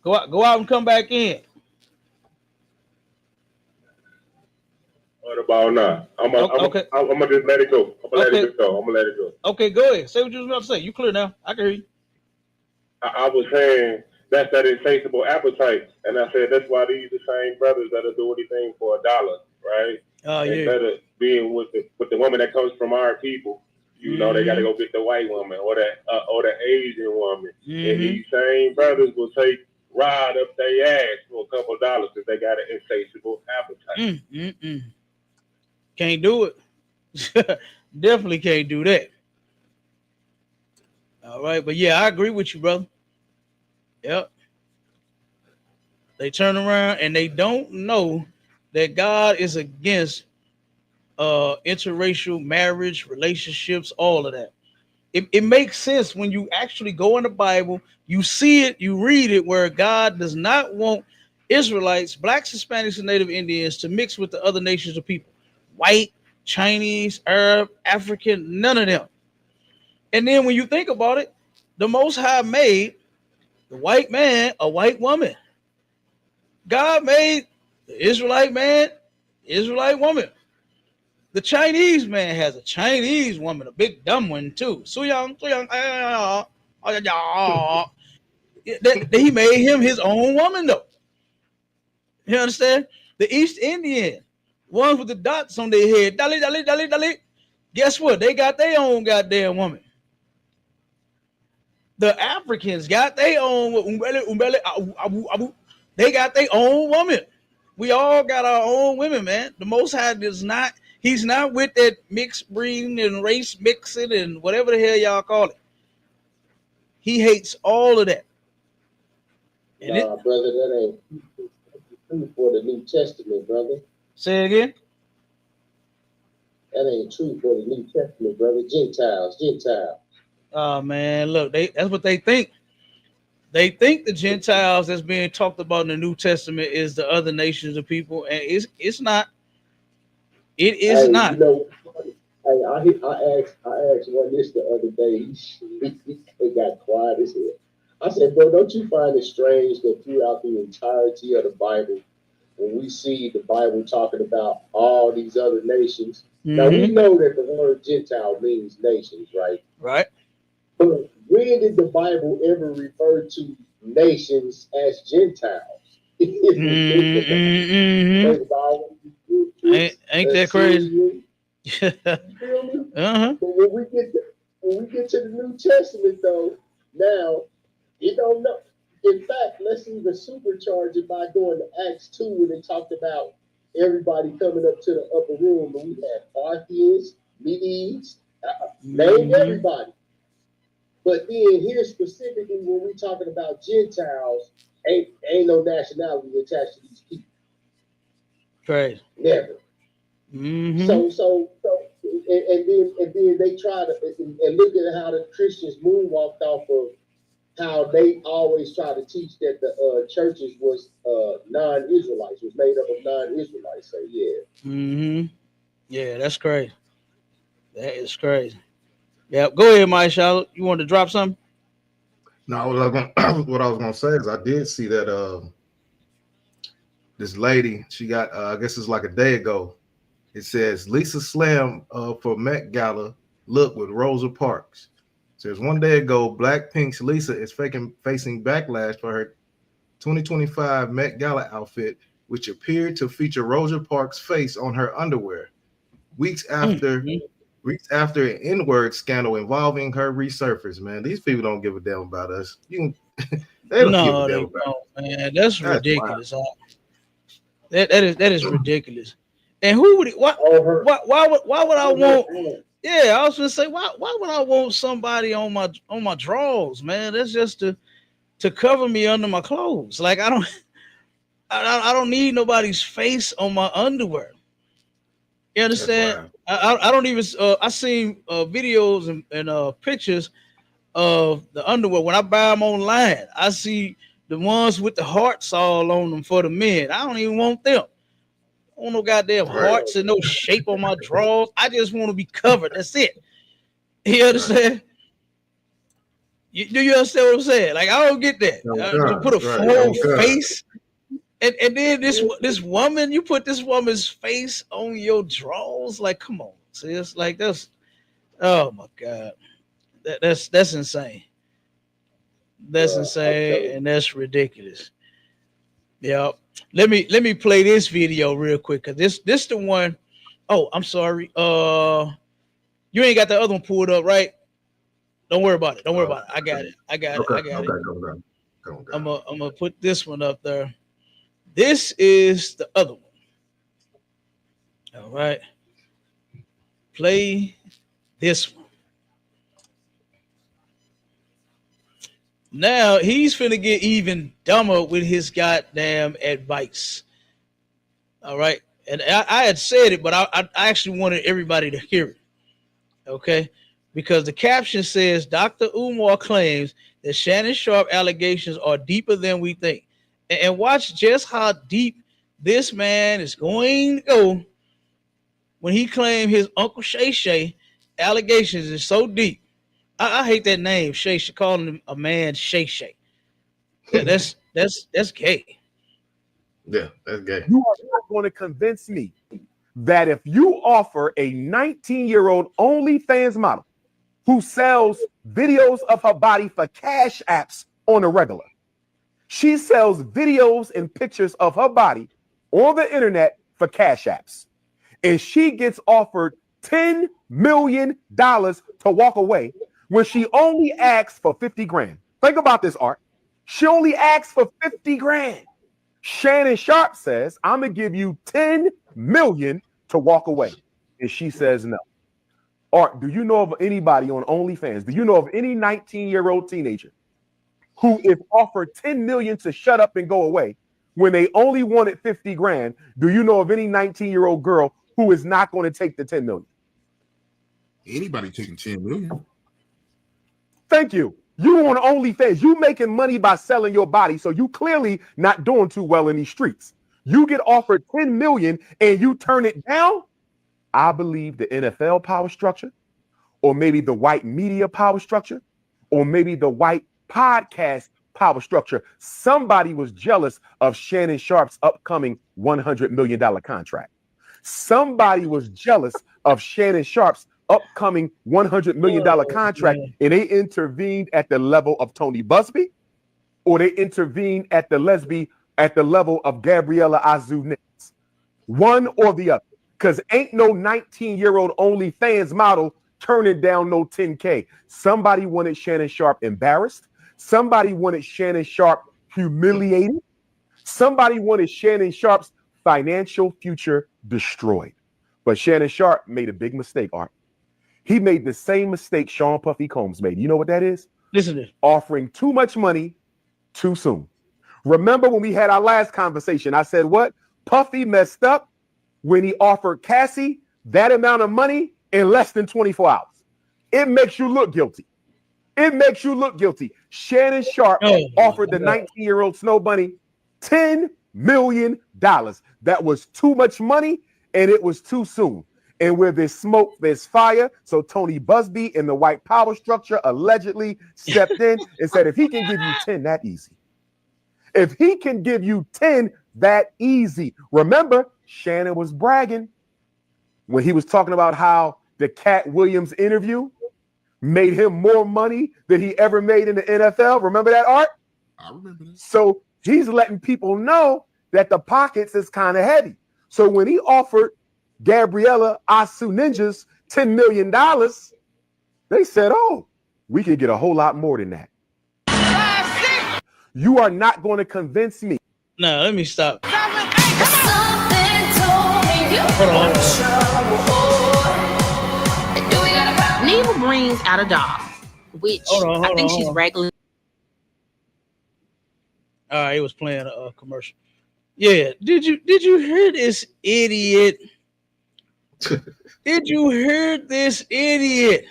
Go out and come back in. What about now? Okay. I'm gonna just let it go. I'm gonna let Okay. it go. I'm gonna let it go. Okay, go ahead. Say what you was about to say. You clear now. I can hear you. I was saying that's that insatiable appetite, and I said that's why these the same brothers that'll do anything for $1, right? Oh yeah. Instead of being with the woman that comes from our people, you know, they got to Mm-hmm. go get the white woman or the Asian woman, and Mm-hmm. these same brothers will take ride up their ass for a couple of dollars because they got an insatiable appetite. Mm-mm. Can't do it. Definitely can't do that. All right, but yeah, I agree with you, brother. Yep. They turn around and they don't know that God is against interracial marriage, relationships, all of that. It makes sense when you actually go in the Bible, you see it, you read it, where God does not want Israelites, blacks, Hispanics, and Native Indians to mix with the other nations of people. White, Chinese, Arab, African, none of them. And then when you think about it, the Most High made the white man a white woman. God made the Israelite man, Israelite woman. The Chinese man has a Chinese woman, a big dumb one too. Suyang, Suyang, he made him his own woman though. You understand? The East Indian, ones with the dots on their head, dali, dali, dali, dali. Guess what? They got their own goddamn woman. The Africans got their own umbele, umbele, abu, abu, abu. They got their own woman. We all got our own women, man. The Most High does not. He's not with that mixed breeding and race mixing and whatever the hell y'all call it. He hates all of that. And Nah, brother, that ain't true for the New Testament, brother. Say it again. That ain't true for the New Testament, brother. Gentiles. Oh man, look, that's what they think. They think the Gentiles that's being talked about in the New Testament is the other nations of people, and it's not. It is Hey, you not. know, hey, I asked one this the other day. He got quiet as hell. I said, bro, don't you find it strange that throughout the entirety of the Bible, when we see the Bible talking about all these other nations, now we Mm-hmm. know that the word Gentile means nations, right? Right. But when did the Bible ever refer to nations as Gentiles? If you think about it, Mm-hmm. they always Egyptians, Ain't that crazy? Assyrians, you feel me? Uh-huh. But when we get to the New Testament though, now you don't know. In fact, let's even supercharge it by going to Acts 2 when they talked about everybody coming up to the upper room, and we had Parthians, Medes, named Mm-hmm. everybody. But then here specifically when we're talking about Gentiles, ain't no nationality attached to these people. Crazy. Never. Mm-hmm. And then they try to and look at how the Christians moonwalked off of how they always try to teach that the churches was non-Israelites, was made up of non-Israelites. So yeah. Mm-hmm. Yeah, that's crazy. That is crazy. Yeah, go ahead, my Charlotte. You want to drop something? No, what I was gonna, what I was gonna say is I did see that this lady, she got I guess it's like a day ago. It says Lisa Slam for Met Gala look with Rosa Parks. It says 1 day ago, Blackpink's Lisa is facing backlash for her 2025 Met Gala outfit, which appeared to feature Rosa Parks' face on her underwear. Weeks after Mhm. weeks after an N-word scandal involving her resurfaced, man. These people don't give a damn about us. You can, they don't give a No, damn they about don't, man. That's us. That's wild. ridiculous. That is ridiculous. And who would why Over. why would I want? Yeah, I was gonna say why would I want somebody on my drawers, man? That's just to cover me under my clothes. Like I don't need nobody's face on my underwear. You That's understand? wild. I don't even I seen videos and pictures of the underwear when I buy them online. I see the ones with the hearts all on them for the men. I don't even want them. I want no goddamn Right. hearts and no shape on my drawers. I just want to be covered. That's it. You Right. understand? Do you understand what I'm saying? Like I don't get that. Oh To God. put a Right. full Oh God. face and then this woman, you put this woman's face on your drawers. Like, come on, see, it's like that's oh my god, that's insane. That's I'm telling insane you. and that's ridiculous. Yeah. Let me play this video real quick because this the one. Oh, I'm sorry. You ain't got the other one pulled up, right? Don't worry about it. Don't worry Uh, about it. I got it. I got it. okay. I got it. Okay. Go. I'm gonna put this one up there. This is the other one. All right. Play this one. Now he's finna get even dumber with his goddamn advice. All right. And I had said it, but I actually wanted everybody to hear it. Okay. Because the caption says Dr. Umar claims that Shannon Sharpe allegations are deeper than we think. And watch just how deep this man is going to go when he claimed his Uncle Shay Shay allegations is so deep. I hate that name, Shay. Calling him a man Shay Shay. That's gay. Yeah, that's gay. You are not going to convince me that if you offer a 19-year-old OnlyFans model who sells videos of her body for cash apps on a regular, she sells videos and pictures of her body on the internet for cash apps, and she gets offered $10 million to walk away when she only asks for 50 grand. Think about this, Art. She only asks for 50 grand. Shannon Sharpe says, I'm going to give you 10 million to walk away. And she says no. Art, do you know of anybody on OnlyFans? Do you know of any 19-year-old teenager who, if offered 10 million to shut up and go away when they only wanted 50 grand, do you know of any 19-year-old girl who is not going to take the 10 million? Anybody taking 10 million? Thank you. You on OnlyFans. You making money by selling your body, so you clearly not doing too well in these streets. You get offered 10 million and you turn it down. I believe the NFL power structure, or maybe the white media power structure, or maybe the white podcast power structure. Somebody was jealous of Shannon Sharpe's upcoming $100 million contract. Somebody was jealous of Shannon Sharpe's upcoming $100 million contract, and they intervened at the level of Tony Busby, or they intervened at the level of Gabriella Azu-Nix. One or the other. Because ain't no 19-year-old OnlyFans model turning down no 10K. Somebody wanted Shannon Sharpe embarrassed. Somebody wanted Shannon Sharpe humiliated. Somebody wanted Shannon Sharpe's financial future destroyed. But Shannon Sharpe made a big mistake, Art. He made the same mistake Sean Puffy Combs made. You know what that is? Listen to this. Offering too much money too soon. Remember when we had our last conversation, I said what? Puffy messed up when he offered Cassie that amount of money in less than 24 hours. It makes you look guilty. It makes you look guilty. Shannon Sharpe offered the 19-year-old Snow Bunny $10 million. That was too much money and it was too soon. And where there's smoke, there's fire. So Tony Busby in the white power structure allegedly stepped in and said, if he can give you 10 that easy. If he can give you 10 that easy. Remember, Shannon was bragging when he was talking about how the Cat Williams interview made him more money than he ever made in the NFL. Remember that, Art? I remember that. So he's letting people know that the pockets is kind of heavy. So when he offered Gabriella Asu Ninjas $10 million, they said, oh, we can get a whole lot more than that. You are not going to convince me. No, let me stop. Neva brings out a dog, which I think she's regularly. All right, he was playing a commercial. Yeah, did you hear this idiot? Did you hear this idiot?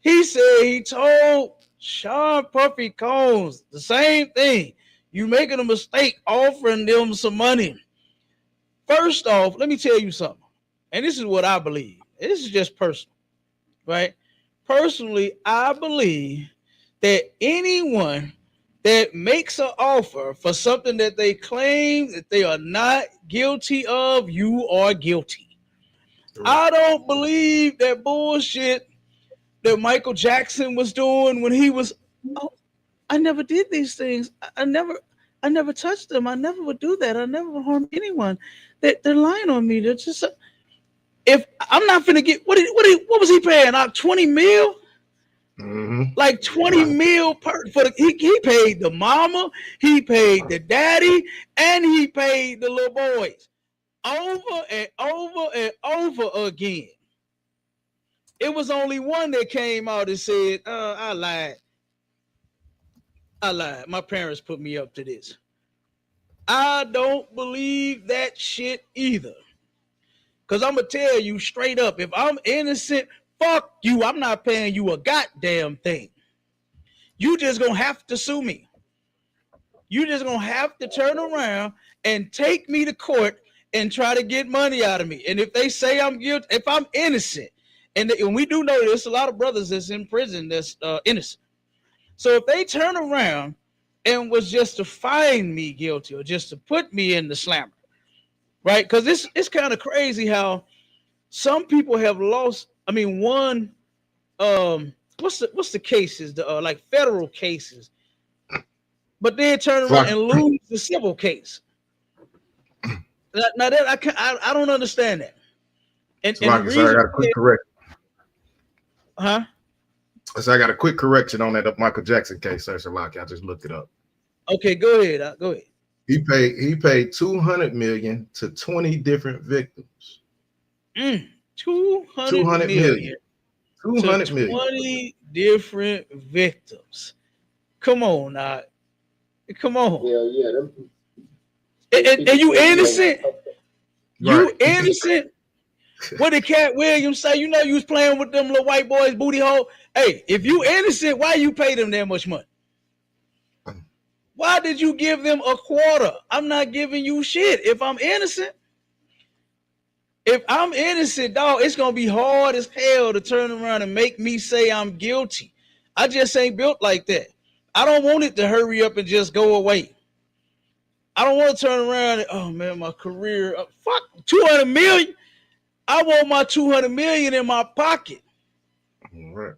He said he told Sean Puffy Combs the same thing. You making a mistake offering them some money. First off, let me tell you something. And this is what I believe. This is just personal, right? Personally, I believe that anyone that makes an offer for something that they claim that they are not guilty of, you are guilty. I don't believe that bullshit that Michael Jackson was doing when he was, oh, I never did these things. I never touched them. I never would do that. I never would harm anyone. They're lying on me. They're just, if I'm not finna get, what was he paying? 20 mil? Mm-hmm. Like 20 mil per for the, he paid the mama, he paid the daddy, and he paid the little boys over and over and over again. It was only one that came out and said, I lied. My parents put me up to this. I don't believe that shit either. Because I'm going to tell you straight up, if I'm innocent, fuck you. I'm not paying you a goddamn thing. You just going to have to sue me. You just going to have to turn around and take me to court and try to get money out of me. And if they say I'm guilty, if I'm innocent, and we do know there's a lot of brothers that's in prison that's innocent. So if they turn around and was just to find me guilty or just to put me in the slammer, right? Because it's kind of crazy how some people have lost. I mean, one, what's the cases? The like federal cases, but then turn around and lose the civil case. Now that I don't understand that. And the reason I got a quick correction. Huh? So I got a quick correction on that Michael Jackson case, Sir Salaki. I just looked it up. Okay, go ahead. Go ahead. He paid $200 million to 20 different victims. 200 million. 200 million. 20 different victims. Come on now. Come on. Yeah. And you innocent? Right. You innocent? What did Cat Williams say? You know you was playing with them little white boys booty hole. Hey, if you innocent, why you pay them that much money? Why did you give them a quarter? I'm not giving you shit if I'm innocent. If I'm innocent, dog, it's going to be hard as hell to turn around and make me say I'm guilty. I just ain't built like that. I don't want it to hurry up and just go away. I don't want to turn around and, oh man, my career, fuck, 200 million. I want my 200 million in my pocket. Right.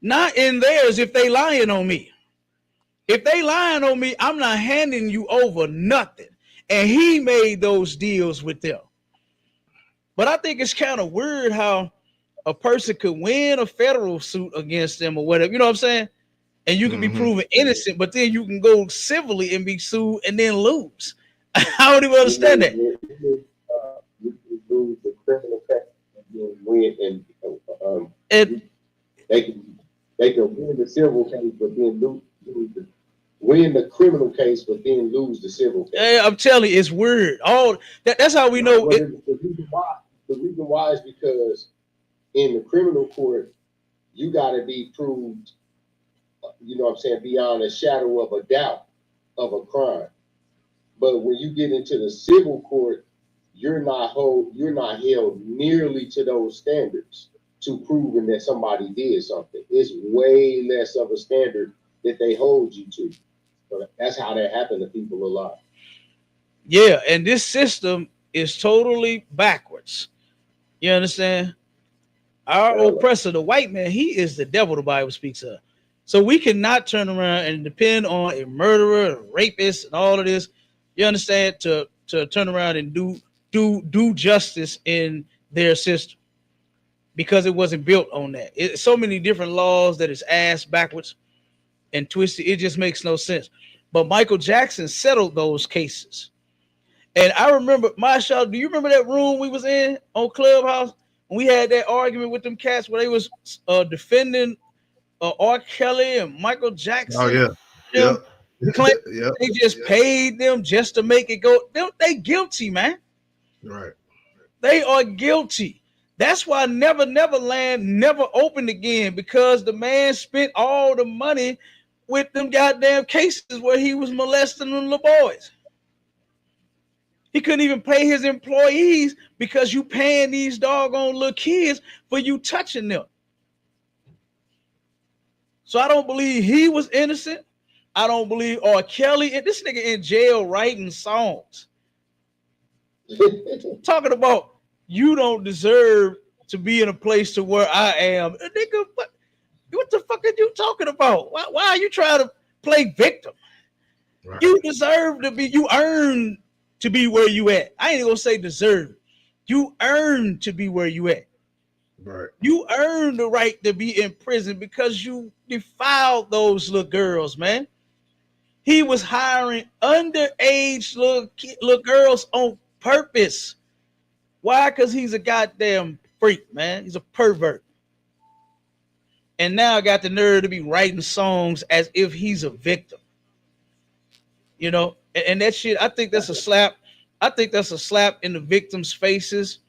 Not in theirs if they lying on me. If they lying on me, I'm not handing you over nothing. And he made those deals with them. But I think it's kind of weird how a person could win a federal suit against them or whatever. You know what I'm saying? And you can be proven innocent, but then you can go civilly and be sued and then lose. I don't even understand that. You lose the criminal case and win, and they can win the civil case, but then win the criminal case, but then lose the civil case. Yeah, I'm telling you, it's weird. That's how we know. The reason why is because in the criminal court, you got to be proved, you know what I'm saying, beyond a shadow of a doubt of a crime. But when you get into the civil court, you're not held nearly to those standards to proving that somebody did something. It's way less of a standard that they hold you to. But that's how that happened to people a lot. Yeah, and this system is totally backwards. You understand? Our oppressor, the white man, he is the devil the Bible speaks of. So we cannot turn around and depend on a murderer, a rapist, and all of this. You understand? To turn around and do justice in their system because it wasn't built on that. It's so many different laws that is ass backwards and twisted. It just makes no sense. But Michael Jackson settled those cases. And I remember, Marshall, do you remember that room we was in on Clubhouse when we had that argument with them cats where they was defending R. Kelly and Michael Jackson? Oh yeah, Them yeah, yeah. They just paid them just to make it go. They guilty, man. Right. They are guilty. That's why Never Neverland never opened again, because the man spent all the money with them goddamn cases where he was molesting them little boys. He couldn't even pay his employees because you paying these doggone little kids for you touching them. So I don't believe he was innocent. I don't believe R. Kelly. And this nigga in jail writing songs. Talking about you don't deserve to be in a place to where I am. Nigga, what the fuck are you talking about? Why are you trying to play victim? Right. You deserve to be, you earn to be where you at. I ain't gonna say deserve. You earn to be where you at. Right. You earn the right to be in prison because you defiled those little girls, man. He was hiring underage little girls on purpose. Why? Because he's a goddamn freak, man. He's a pervert. And now I got the nerve to be writing songs as if he's a victim. You know, and that shit, I think that's a slap. I think that's a slap in the victims' faces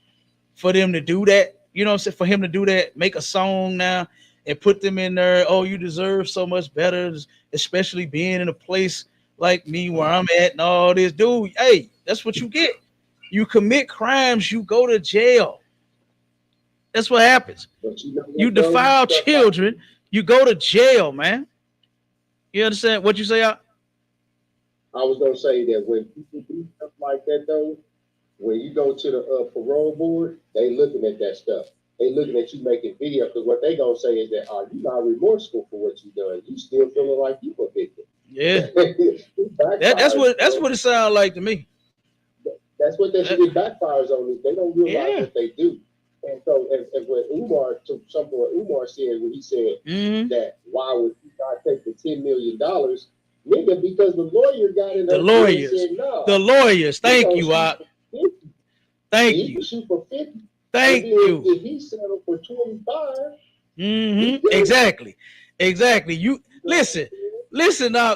for them to do that. You know what I'm saying? For him to do that, make a song now and put them in there. Oh, you deserve so much better, especially being in a place like me where I'm at and all this. Dude, hey, that's what you get. You commit crimes, you go to jail. That's what happens. You defile children, you go to jail, man. You understand what you say? I was gonna say that when people do stuff like that, though, when you go to the parole board, they looking at that stuff. They looking at you making video, because what they gonna say is that, oh, you not remorseful for what you done. You still feeling like you a victim. Yeah, that's what it sounds like to me. That's what that shit backfires on them. They don't realize what they do. And so, as what Umar, to something what Umar said, when he said that why would you not take the $10 million? Nigga, because the lawyer got in there. The lawyers. Thank you, Op. Thank you. He can shoot for 50. Thank you. If he settled for 25. Exactly. You listen.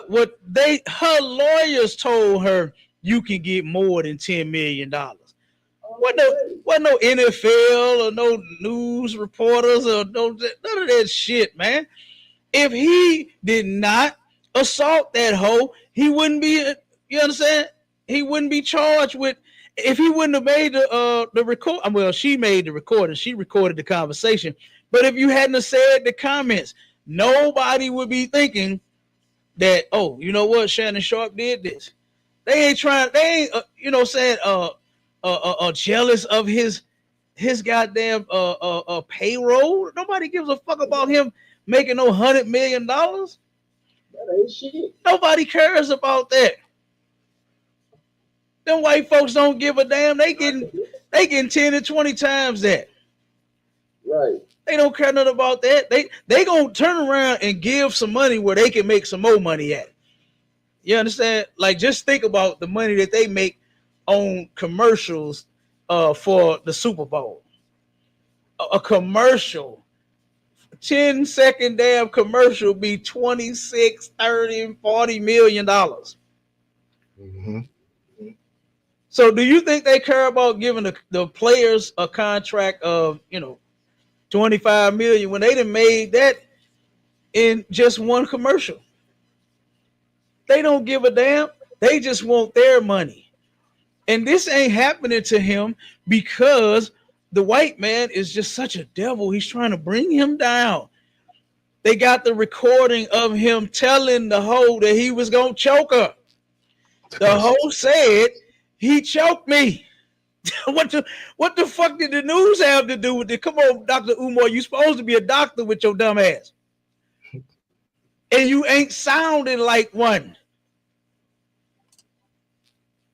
What her lawyers told her, you can get more than $10 million. What no NFL or no news reporters or none of that shit, man. If he did not assault that hoe, he wouldn't be. You understand? He wouldn't be charged with. If he wouldn't have made the record. Well, she made the recording. She recorded the conversation. But if you hadn't have said the comments, nobody would be thinking that. Oh, you know what? Shannon Sharpe did this. They ain't trying. They ain't. Jealous of his goddamn payroll. Nobody gives a fuck about him making no $100 million. That ain't shit. Nobody cares about that. Them white folks don't give a damn. They getting 10 to 20 times that. Right. They don't care nothing about that. They gonna turn around and give some money where they can make some more money at. You understand? Like, just think about the money that they make on commercials for the Super Bowl. A commercial, 10-second damn commercial be 26, 30, and $40 million. Mm-hmm. So do you think they care about giving the players a contract of, $25 million when they done made that in just one commercial? They don't give a damn. They just want their money. And this ain't happening to him because the white man is just such a devil. He's trying to bring him down. They got the recording of him telling the hoe that he was going to choke her. The hoe said, he choked me. What the fuck did the news have to do with it? Come on, Dr. Umar, you supposed to be a doctor with your dumb ass. And you ain't sounding like one.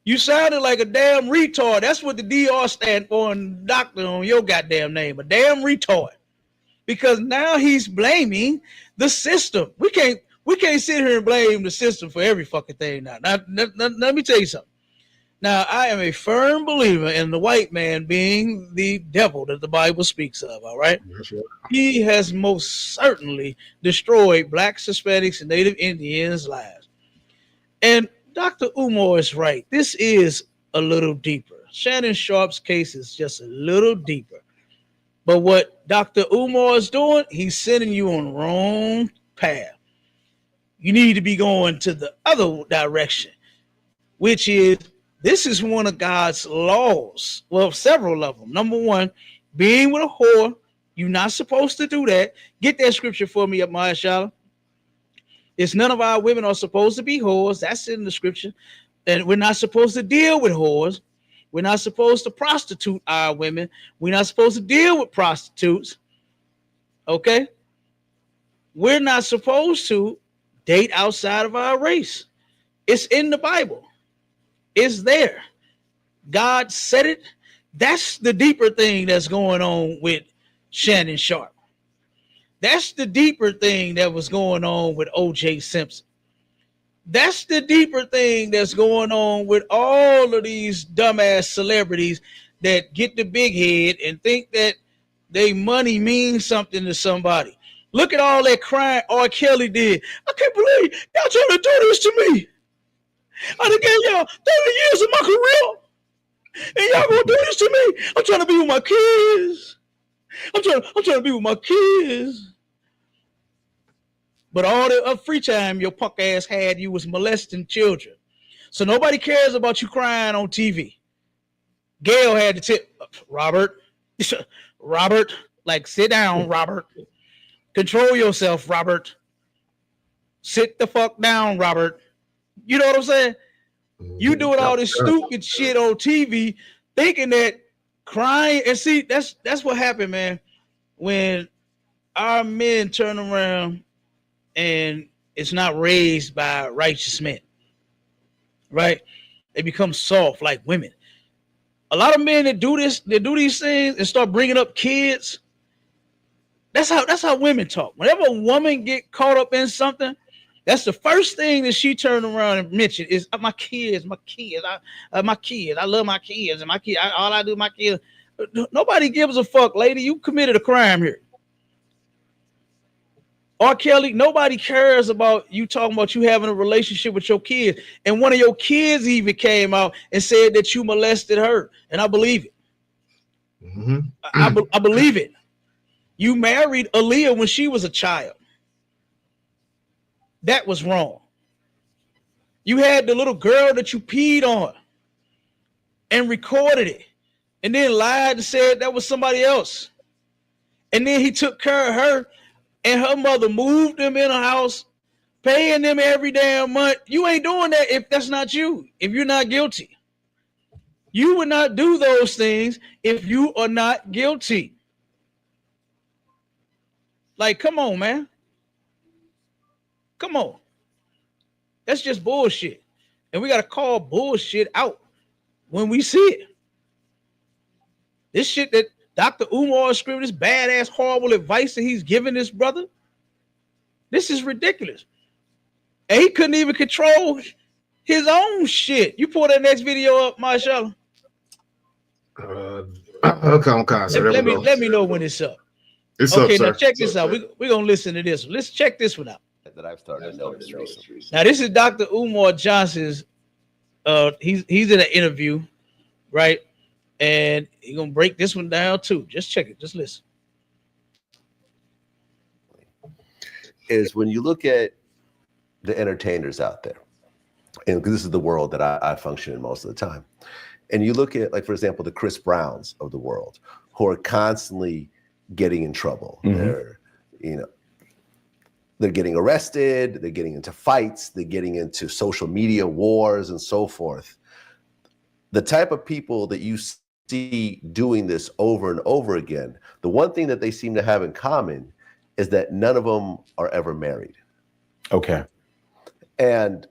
You sounded like a damn retard. That's what the DR stand for in doctor on your goddamn name. A damn retard. Because now he's blaming the system. We can't sit here and blame the system for every fucking thing now. Now let me tell you something. Now, I am a firm believer in the white man being the devil that the Bible speaks of, all right? Right. He has most certainly destroyed blacks, Hispanics, and Native Indians' lives. And Dr. Umar is right. This is a little deeper. Shannon Sharpe's case is just a little deeper. But what Dr. Umar is doing, he's sending you on the wrong path. You need to be going to the other direction, which is this is one of God's laws. Well, several of them. Number one, being with a whore. You're not supposed to do that. Get that scripture for me up, Maya Shala. It's none of our women are supposed to be whores. That's in the scripture. And we're not supposed to deal with whores. We're not supposed to prostitute our women. We're not supposed to deal with prostitutes. Okay? We're not supposed to date outside of our race. It's in the Bible. It's there. God said it. That's the deeper thing that's going on with Shannon Sharpe. That's the deeper thing that was going on with O.J. Simpson. That's the deeper thing that's going on with all of these dumbass celebrities that get the big head and think that their money means something to somebody. Look at all that crime R. Kelly did. I can't believe y'all trying to do this to me. I done gave y'all 30 years of my career, and y'all gonna do this to me. I'm trying to be with my kids. I'm trying to be with my kids. But all the free time your punk ass had, you was molesting children. So nobody cares about you crying on TV. Gail had to tip Robert, like sit down, Robert. Control yourself, Robert. Sit the fuck down, Robert. You know what I'm saying? You doing all this stupid shit on TV, thinking that crying and see that's what happened, man. When our men turn around and it's not raised by righteous men, right? They become soft like women. A lot of men that do this, they do these things and start bringing up kids. That's how women talk. Whenever a woman get caught up in something, that's the first thing that she turned around and mentioned is my kids. My kids. I love my kids, and my kids. All I do, my kids. Nobody gives a fuck, lady. You committed a crime here. R. Kelly, nobody cares about you talking about you having a relationship with your kids. And one of your kids even came out and said that you molested her. And I believe it. Mm-hmm. I believe it. You married Aaliyah when she was a child. That was wrong. You had the little girl that you peed on and recorded it and then lied and said that was somebody else. And then he took care of her and her mother moved them in a house, paying them every damn month. You ain't doing that if that's not you, if you're not guilty. You would not do those things if you are not guilty. Like, come on, man. Come on. That's just bullshit. And we got to call bullshit out when we see it. This shit that Dr. Umar is screaming, this badass, horrible advice that he's giving this brother, this is ridiculous. And he couldn't even control his own shit. You pull that next video up, Marshall. Okay, let me know when it's up. It's okay, up, now sir. check this out. We're going to listen to this. Let's check this one out. That I've started to notice recently. Now, this is Dr. Umar Johnson's. He's in an interview, right? And he's gonna break this one down too. Just check it. Just listen. Is when you look at the entertainers out there, and this is the world that I function in most of the time, And you look at, like, for example, the Chris Browns of the world, who are constantly getting in trouble. They're getting arrested, they're getting into fights, they're getting into social media wars and so forth. The type of people that you see doing this over and over again, the one thing that they seem to have in common is that none of them are ever married. Okay. And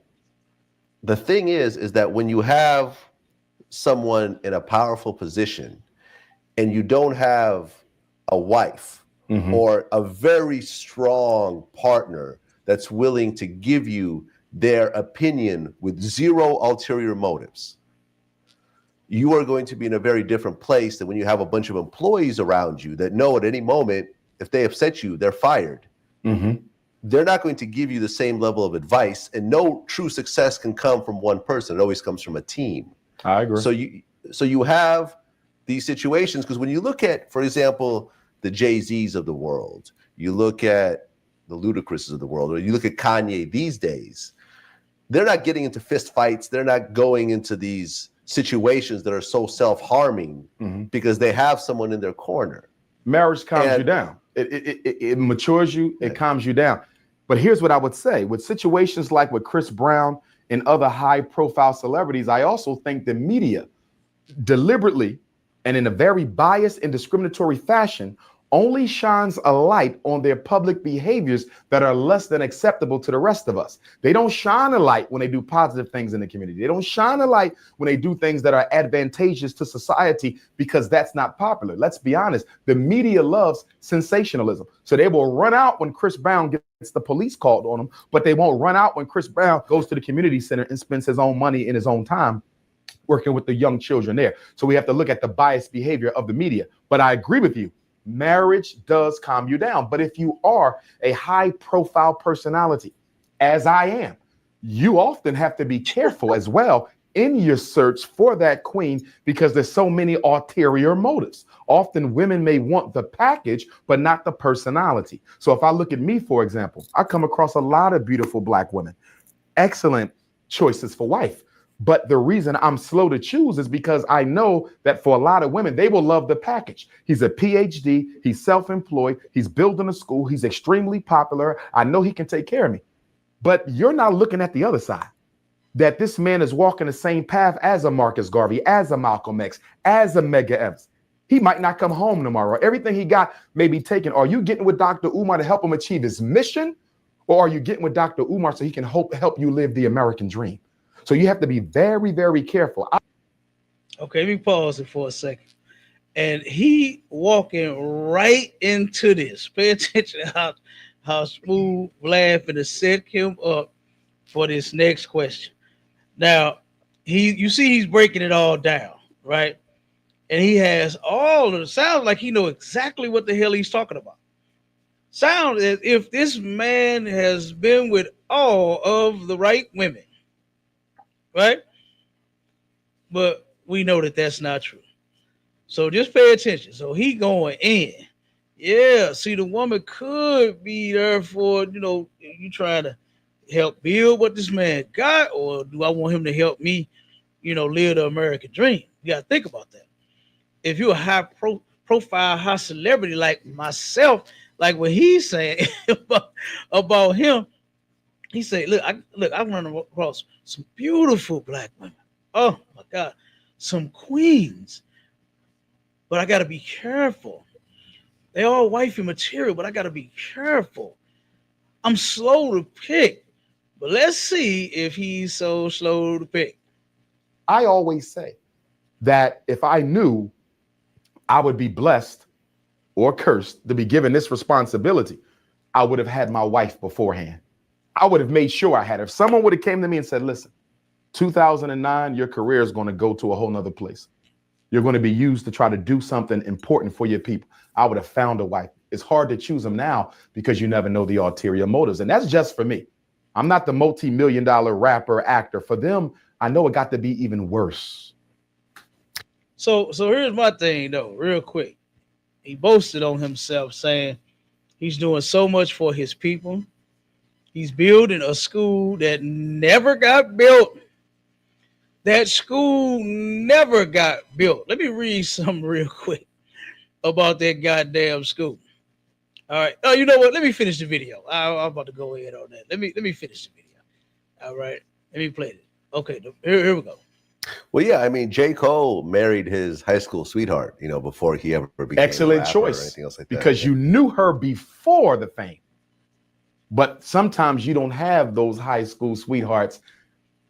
the thing is that when you have someone in a powerful position and you don't have a wife or a very strong partner that's willing to give you their opinion with zero ulterior motives, you are going to be in a very different place than when you have a bunch of employees around you that know at any moment, if they upset you, they're fired. They're not going to give you the same level of advice, and no true success can come from one person. It always comes from a team. I agree. So you have these situations, because when you look at, for example, the Jay-Z's of the world, you look at the Ludacris's of the world, or you look at Kanye these days, they're not getting into fist fights. They're not going into these situations that are so self-harming because they have someone in their corner. Marriage calms you down. It matures you. It calms you down. But here's what I would say. With situations like with Chris Brown and other high-profile celebrities, I also think the media deliberately and in a very biased and discriminatory fashion only shines a light on their public behaviors that are less than acceptable to the rest of us. They don't shine a light when they do positive things in the community. They don't shine a light when they do things that are advantageous to society because that's not popular. Let's be honest. The media loves sensationalism. So they will run out when Chris Brown gets the police called on him, but they won't run out when Chris Brown goes to the community center and spends his own money in his own time working with the young children there. So we have to look at the biased behavior of the media. But I agree with you. Marriage does calm you down. But if you are a high profile personality, as I am, you often have to be careful as well in your search for that queen because there's so many ulterior motives. Often women may want the package, but not the personality. So if I look at me, for example, I come across a lot of beautiful Black women, excellent choices for wife. But the reason I'm slow to choose is because I know that for a lot of women, they will love the package. He's a PhD, he's self-employed, he's building a school, he's extremely popular. I know he can take care of me. But you're not looking at the other side, that this man is walking the same path as a Marcus Garvey, as a Malcolm X, as a Medgar Evers. He might not come home tomorrow. Everything he got may be taken. Are you getting with Dr. Umar to help him achieve his mission? Or are you getting with Dr. Umar so he can help you live the American dream? So you have to be very, very careful. Okay, let me pause it for a second. And he walking right into this. Pay attention to how smooth Vlad finna set him up for this next question. Now, you see he's breaking it all down, right? And he has all of it. Sounds like he know exactly what the hell he's talking about. Sounds as if this man has been with all of the right women. Right? But we know that that's not true. So just pay attention. So he going in. Yeah, see, the woman could be there for, you trying to help build what this man got, or do I want him to help me, live the American dream? You got to think about that. If you're a high profile, high celebrity like myself, like what he's saying about him, he said, look, I'm running across some beautiful Black women. Oh my God, some queens. But I got to be careful. They all wifey material, but I got to be careful. I'm slow to pick, but let's see if he's so slow to pick. I always say that if I knew I would be blessed or cursed to be given this responsibility, I would have had my wife beforehand. I would have made sure I had. If someone would have came to me and said, listen, 2009, your career is going to go to a whole nother place. You're going to be used to try to do something important for your people. I would have found a wife. It's hard to choose them now because you never know the ulterior motives. And that's just for me. I'm not the multi-million-dollar rapper actor. For them, I know it got to be even worse. So here's my thing, though, real quick. He boasted on himself saying he's doing so much for his people. He's building a school that never got built. That school never got built. Let me read something real quick about that goddamn school. All right. Oh, you know what? Let me finish the video. I'm about to go ahead on that. Let me finish the video. All right. Let me play it. Okay. Here we go. Well, yeah, I mean, J. Cole married his high school sweetheart, before he ever became excellent a rapper choice or anything else like because that. you knew her before the fame. But sometimes you don't have those high school sweethearts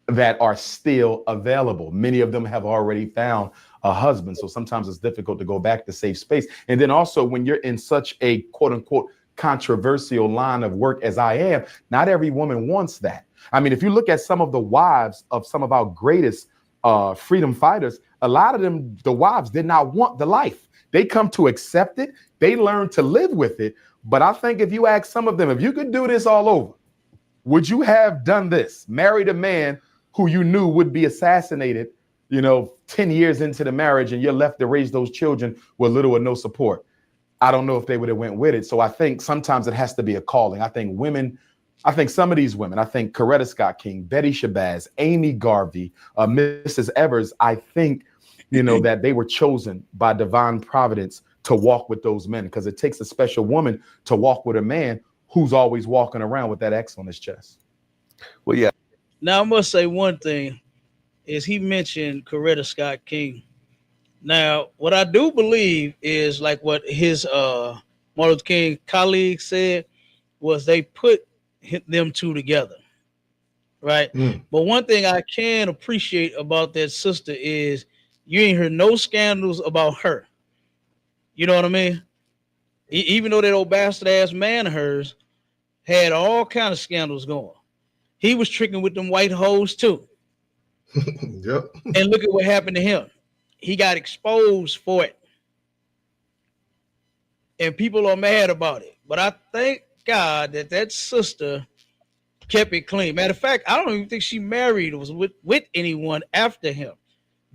that are still available. Many of them have already found a husband. So sometimes it's difficult to go back to safe space. And then also when you're in such a quote unquote controversial line of work as I am, not every woman wants that. I mean, if you look at some of the wives of some of our greatest freedom fighters, a lot of them, the wives did not want the life. They come to accept it. They learn to live with it. But I think if you ask some of them, if you could do this all over, would you have done this? Married a man who you knew would be assassinated, 10 years into the marriage, and you're left to raise those children with little or no support. I don't know if they would have went with it. So I think sometimes it has to be a calling. I think some of these women, I think Coretta Scott King, Betty Shabazz, Amy Garvey, Mrs. Evers, I think, that they were chosen by divine providence to walk with those men, because it takes a special woman to walk with a man who's always walking around with that X on his chest. Well, yeah. Now I must say one thing is he mentioned Coretta Scott King. Now, what I do believe is like what his Martin Luther King colleague said was they put them two together, right? But one thing I can appreciate about that sister is you ain't heard no scandals about her. You know what I mean? Even though that old bastard ass man of hers had all kind of scandals going, he was tricking with them white hoes too. Yep. And look at what happened to him. He got exposed for it. And people are mad about it. But I thank God that sister kept it clean. Matter of fact, I don't even think she married or was with anyone after him.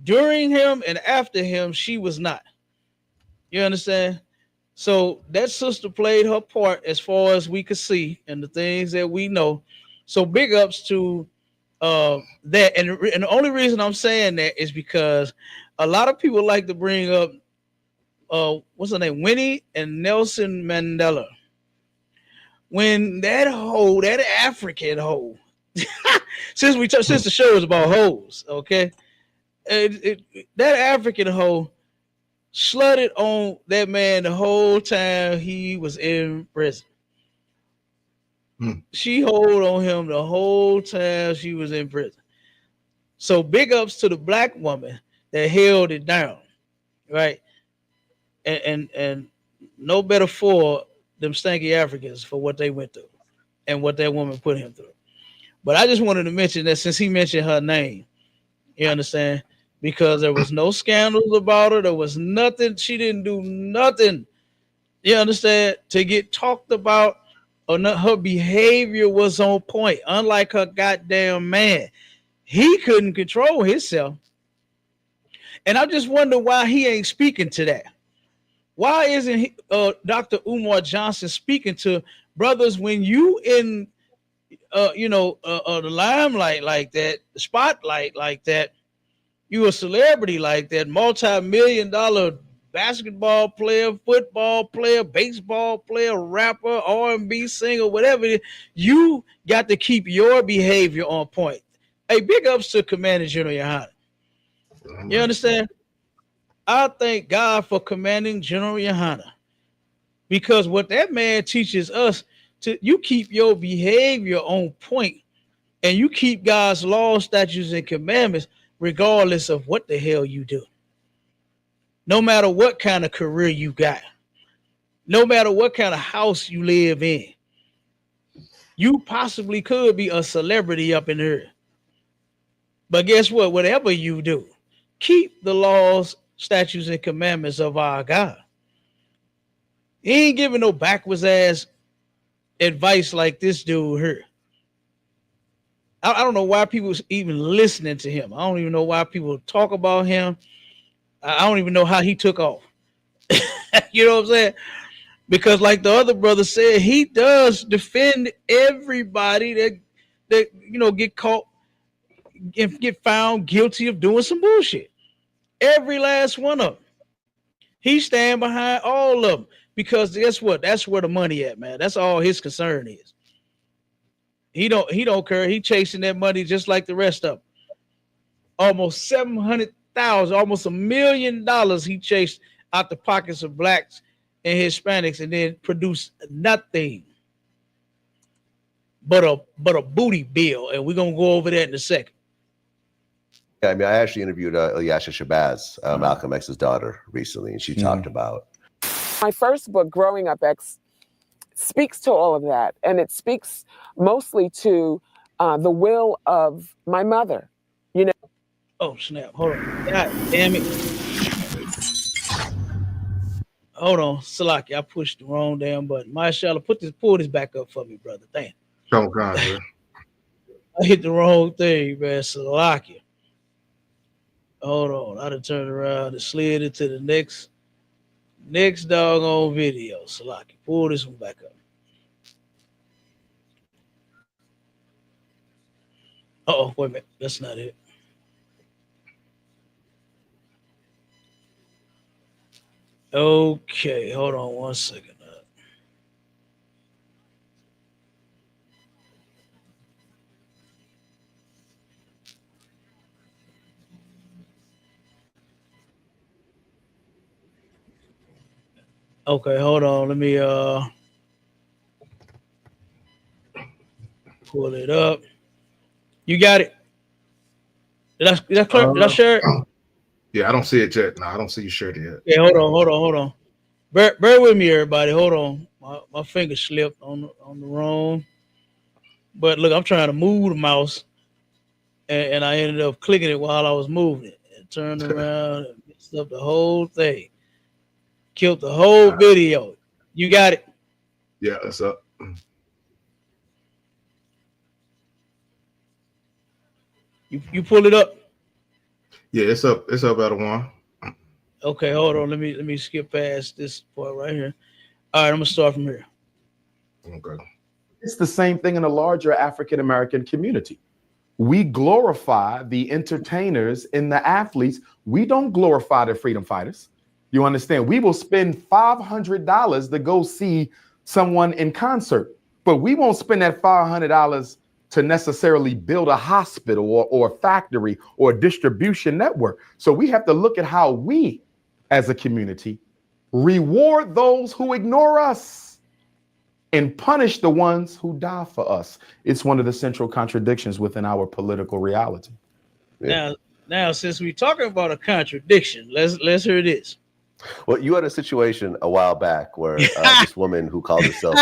During him and after him, she was not. You understand? So that sister played her part as far as we could see and the things that we know. So big ups to that. And the only reason I'm saying that is because a lot of people like to bring up what's her name, Winnie and Nelson Mandela. When that African hoe, since the show is about hoes, okay, that African hoe slutted on that man the whole time he was in prison. She hold on him the whole time she was in prison. So big ups to the black woman that held it down, right? And no better for them stanky Africans for what they went through and what that woman put him through. But I just wanted to mention that since he mentioned her name, you understand? Because there was no scandals about her. There was nothing. She didn't do nothing, you understand, to get talked about. Or not, her behavior was on point. Unlike her goddamn man, he couldn't control himself. And I just wonder why he ain't speaking to that. Why isn't he, Dr. Umar Johnson speaking to brothers when you in, the limelight like that, the spotlight like that, you a celebrity like that, multi-million-dollar basketball player, football player, baseball player, rapper, R&B singer, whatever it is, you got to keep your behavior on point. Hey, big ups to Commander General Yohanna. You understand? I thank God for Commanding General Yohanna, because what that man teaches us, you keep your behavior on point and you keep God's laws, statutes, and commandments regardless of what the hell you do. No matter what kind of career you got, no matter what kind of house you live in, you possibly could be a celebrity up in here. But guess what? Whatever you do, keep the laws, statutes, and commandments of our God. He ain't giving no backwards ass advice like this dude here. I don't know why people even listening to him. I don't even know why people talk about him. I don't even know how he took off. You know what I'm saying? Because like the other brother said, he does defend everybody that get caught, get found guilty of doing some bullshit. Every last one of them. He stand behind all of them because guess what? That's where the money at, man. That's all his concern is. He don't care. He chasing that money just like the rest of them. Almost 700,000, almost $1 million he chased out the pockets of blacks and Hispanics, and then produced nothing but a booty bill. And we're gonna go over that in a second. Yeah, I mean, I actually interviewed Ilyasha Shabazz, Malcolm X's daughter, recently, and she talked about my first book, Growing Up X, speaks to all of that, and it speaks mostly to the will of my mother. You know. Oh snap! Hold on. God damn it! Hold on, Salaki. I pushed the wrong damn button. Mashallah, pull this back up for me, brother. Damn. Come on, sir. I hit the wrong thing, man. Salaki. Hold on. I done turned around and slid into the next doggone video. Salaki. Pull this one back up. Oh, wait a minute. That's not it. Okay, hold on one second. Okay, hold on. Let me pull it up. You got it. Did I clear? Did I share it? Yeah, I don't see it yet. No, I don't see you shared it yet. Yeah, hold on. Bear with me, everybody. Hold on. My finger slipped on the wrong. But look, I'm trying to move the mouse, and I ended up clicking it while I was moving it. And turned around and messed up the whole thing. Killed the whole video. You got it? Yeah, that's up. You pull it up? Yeah, it's up. It's up out of one. Okay, hold on. Let me skip past this part right here. All right, I'm gonna start from here. Okay. It's the same thing in a larger African American community. We glorify the entertainers and the athletes. We don't glorify the freedom fighters. You understand? We will spend $500 to go see someone in concert, but we won't spend that $500 to necessarily build a hospital or a factory or a distribution network. So we have to look at how we, as a community, reward those who ignore us and punish the ones who die for us. It's one of the central contradictions within our political reality. Yeah. Now, since we're talking about a contradiction, let's hear this. Well, you had a situation a while back where this woman who called herself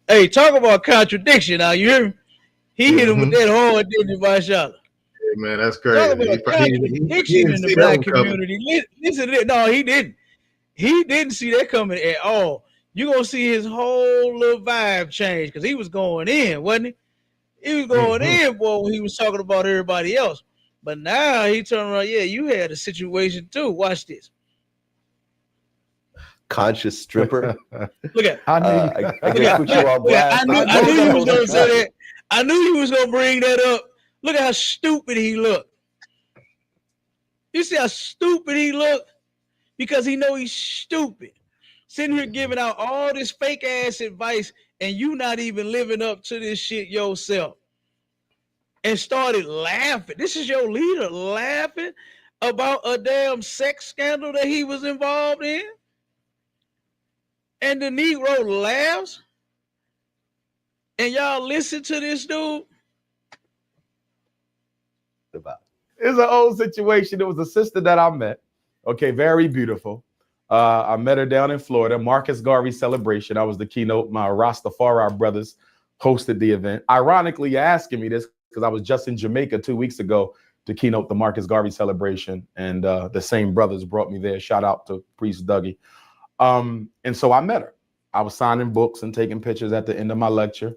hey, talk about contradiction. Now you hear me? He hit him with that hard, didn't he, Mashallah? Yeah, man, that's crazy. Talk about contradiction in the black community. Listen to it. No, he didn't. He didn't see that coming at all. You're gonna see his whole little vibe change because he was going in, wasn't he? He was going in, boy, when he was talking about everybody else. But now he turned around. Yeah, you had a situation too. Watch this. Conscious stripper. Look at. I guess put you on blast. I knew you was gonna say that. I knew you was gonna bring that up. Look at how stupid he looked. You see how stupid he looked? Because he know he's stupid. Sitting here giving out all this fake ass advice, and you not even living up to this shit yourself. And started laughing. This is your leader laughing about a damn sex scandal that he was involved in. And the Negro laughs. And y'all listen to this dude. It's an old situation. It was a sister that I met. Okay, very beautiful. I met her down in Florida, Marcus Garvey celebration. I was the keynote. My Rastafari brothers hosted the event. Ironically, you're asking me this because I was just in Jamaica 2 weeks ago to keynote the Marcus Garvey celebration. And the same brothers brought me there. Shout out to Priest Dougie. And so I met her. I was signing books and taking pictures at the end of my lecture.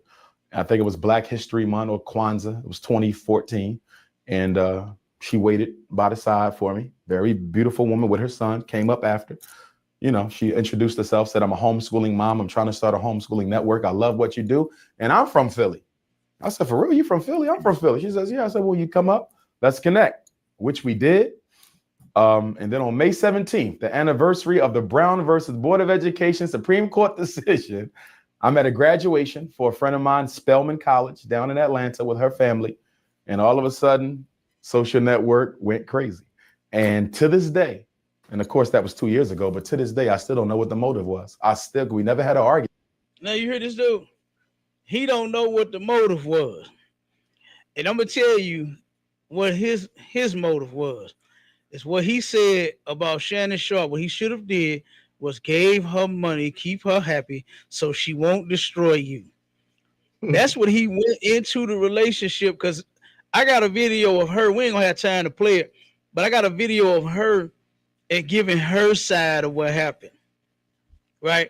I think it was Black History Month or Kwanzaa. It was 2014. And she waited by the side for me. Very beautiful woman with her son, came up after. You know, she introduced herself, said, I'm a homeschooling mom. I'm trying to start a homeschooling network. I love what you do. And I'm from Philly. I said, for real, you from Philly? I'm from Philly. She says, yeah. I said, well, you come up. Let's connect, which we did. And then on May 17th, the anniversary of the Brown versus Board of Education Supreme Court decision, I'm at a graduation for a friend of mine, Spelman College, down in Atlanta with her family. And all of a sudden, social network went crazy. And to this day, and of course that was 2 years ago, but to this day, I still don't know what the motive was. We never had an argument. Now you hear this dude? He don't know what the motive was. And I'm gonna tell you what his motive was. It's what he said about Shannon Sharpe. What he should have did was gave her money, keep her happy, so she won't destroy you. That's what he went into the relationship. Because I got a video of her. We ain't gonna have time to play it, but I got a video of her and giving her side of what happened. Right?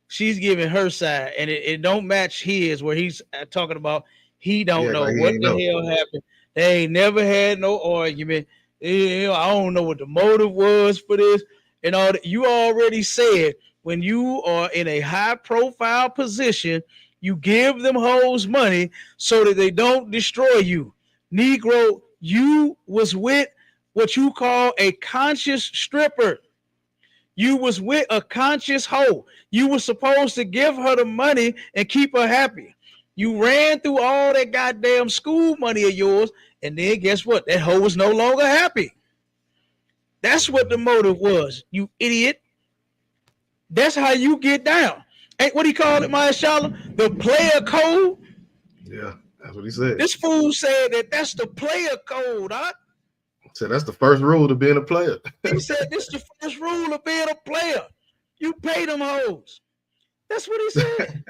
She's giving her side, and it don't match his, where he's talking about he don't know what the hell happened. They ain't never had no argument. You know, I don't know what the motive was for this and all that. You already said when you are in a high profile position, you give them hoes money so that they don't destroy you. Negro, you was with what you call a conscious stripper. You was with a conscious hoe. You were supposed to give her the money and keep her happy. You ran through all that goddamn school money of yours, and then guess what? That hoe was no longer happy. That's what the motive was, you idiot. That's how you get down. Ain't what he called it, Mashallah? The player code? Yeah, that's what he said. This fool said that's the player code, huh? So that's the first rule to being a player. He said this is the first rule of being a player. You pay them hoes. That's what he said.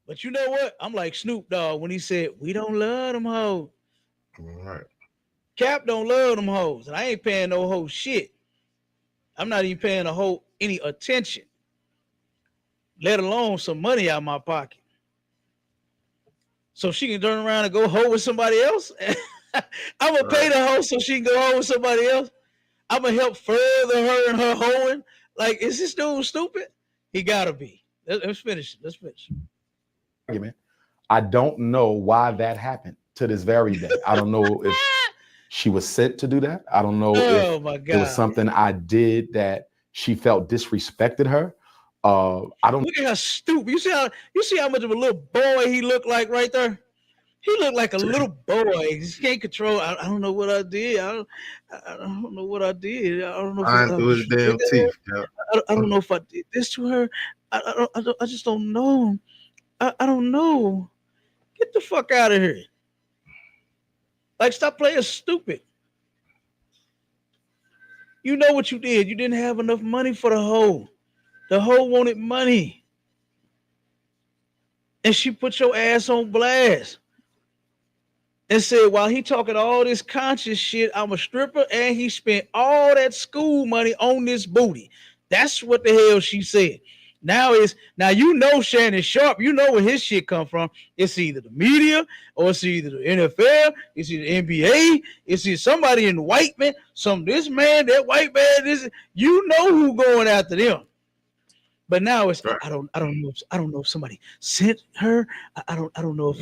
But you know what? I'm like Snoop Dogg when he said, we don't love them hoes. All right. Cap don't love them hoes. And I ain't paying no hoe shit. I'm not even paying a hoe any attention, let alone some money out of my pocket. So she can turn around and go hoe with somebody else. I'm going to pay the hoe so she can go hoe with somebody else. I'm going to help further her and her hoeing. Like, is this dude stupid? He got to be. Let's finish. Let's finish. I don't know why that happened to this very day. I don't know if she was sent to do that. I don't know if it was something I did that she felt disrespected her. I don't look at how stupid. You see how much of a little boy he looked like right there? He looked like a little boy. He can't control. I don't know what I did. I don't know what I did. I don't know. Through his damn teeth. I don't know if I did this to her. I just don't know. I don't know. Get the fuck out of here. Like, stop playing stupid. You know what you did. You didn't have enough money for the hoe. The hoe wanted money. And she put your ass on blast. And said, while he talking all this conscious shit, I'm a stripper, and he spent all that school money on this booty. That's what the hell she said. Now you know Shannon Sharpe, you know where his shit come from. It's either the media, or it's either the NFL, it's either the NBA, it's either somebody in the white man, this man, that white man, you know who going after them. But now it's I don't know if somebody sent her. I don't know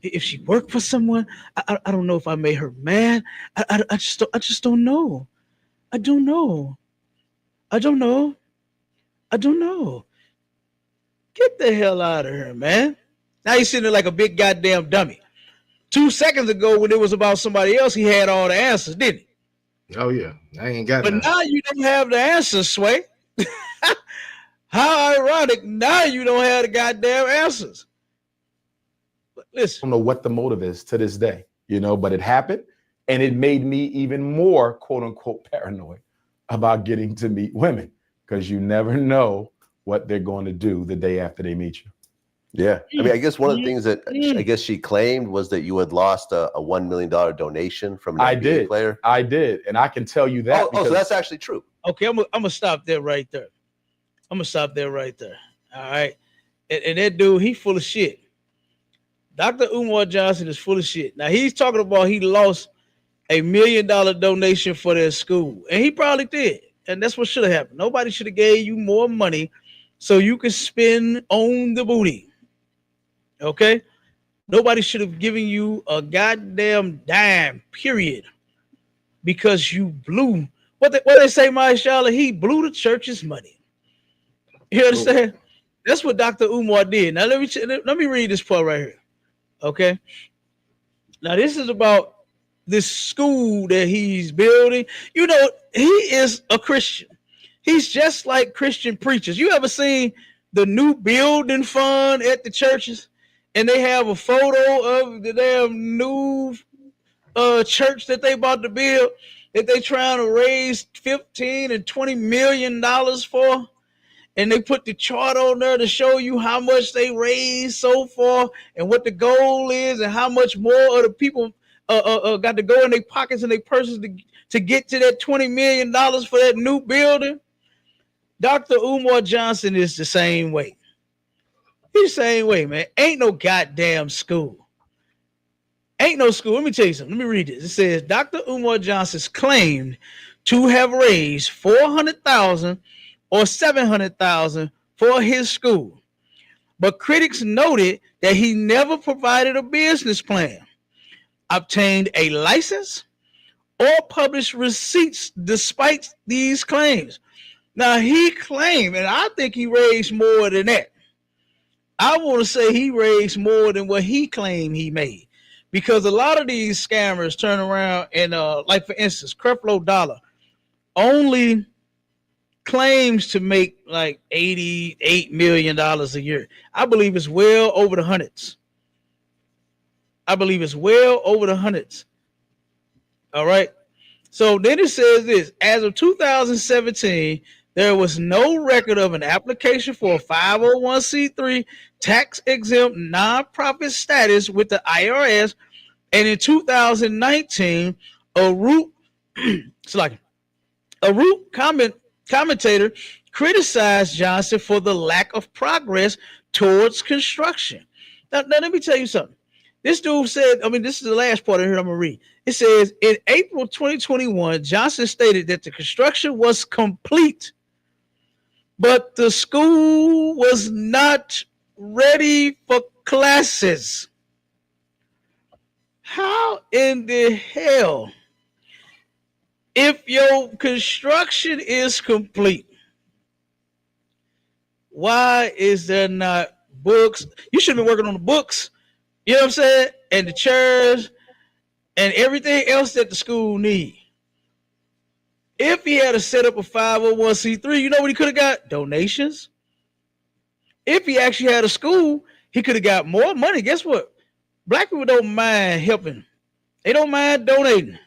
if she worked for someone. I don't know if I made her mad. I just don't know. I don't know. Get the hell out of here, man. Now he's sitting there like a big goddamn dummy. 2 seconds ago, when it was about somebody else, he had all the answers, didn't he? Oh, yeah. I ain't got But now you don't have the answers, Sway. How ironic. Now you don't have the goddamn answers. But listen. I don't know what the motive is to this day, but it happened. And it made me even more, quote unquote, paranoid about getting to meet women, because you never know what they're going to do the day after they meet you. Yeah. I mean, I guess one of the things that I guess she claimed was that you had lost a $1 million donation from an NBA player. I did. And I can tell you that. So that's actually true. Okay, I'm gonna stop there right there. All right. And that dude, he full of shit. Dr. Umar Johnson is full of shit. Now he's talking about he lost $1 million donation for their school. And he probably did. And that's what should have happened. Nobody should have gave you more money so you could spend on the booty. Okay? Nobody should have given you a goddamn dime, period, because you blew what they say, mashallah, he blew the church's money. You understand? That's what Dr. Umar did. Now let me read this part right here. Okay. Now this is about this school that he's building. You know, he is a Christian. He's just like Christian preachers. You ever seen the new building fund at the churches? And they have a photo of the damn new church that they about to build that they trying to raise 15 and 20 million dollars for. And they put the chart on there to show you how much they raised so far and what the goal is and how much more of the people got to go in their pockets and their purses to get to that $20 million for that new building. Dr. Umar Johnson is the same way. He's the same way, man. Ain't no goddamn school. Ain't no school. Let me tell you something. Let me read this. It says Dr. Umar Johnson's claimed to have raised $400,000 or $700,000 for his school. But critics noted that he never provided a business plan, obtained a license, or published receipts despite these claims. Now, he claimed, and I think he raised more than that. I want to say he raised more than what he claimed he made. Because a lot of these scammers turn around and, like, for instance, Creflo Dollar only claims to make like $88 million a year. I believe it's well over the hundreds. All right. So then it says this: as of 2017, there was no record of an application for a 501c3 tax-exempt nonprofit status with the IRS. And in 2019, a root commentator criticized Johnson for the lack of progress towards construction. Now let me tell you something. This dude said, this is the last part of here I'm going to read. It says, in April 2021, Johnson stated that the construction was complete, but the school was not ready for classes. How in the hell, if your construction is complete, why is there not books? You should be working on the books, you know what I'm saying? And the chairs and everything else that the school need. If he had to set up a 501c3, you know what he could have got? Donations. If he actually had a school, he could have got more money. Guess what? Black people don't mind helping. They don't mind donating.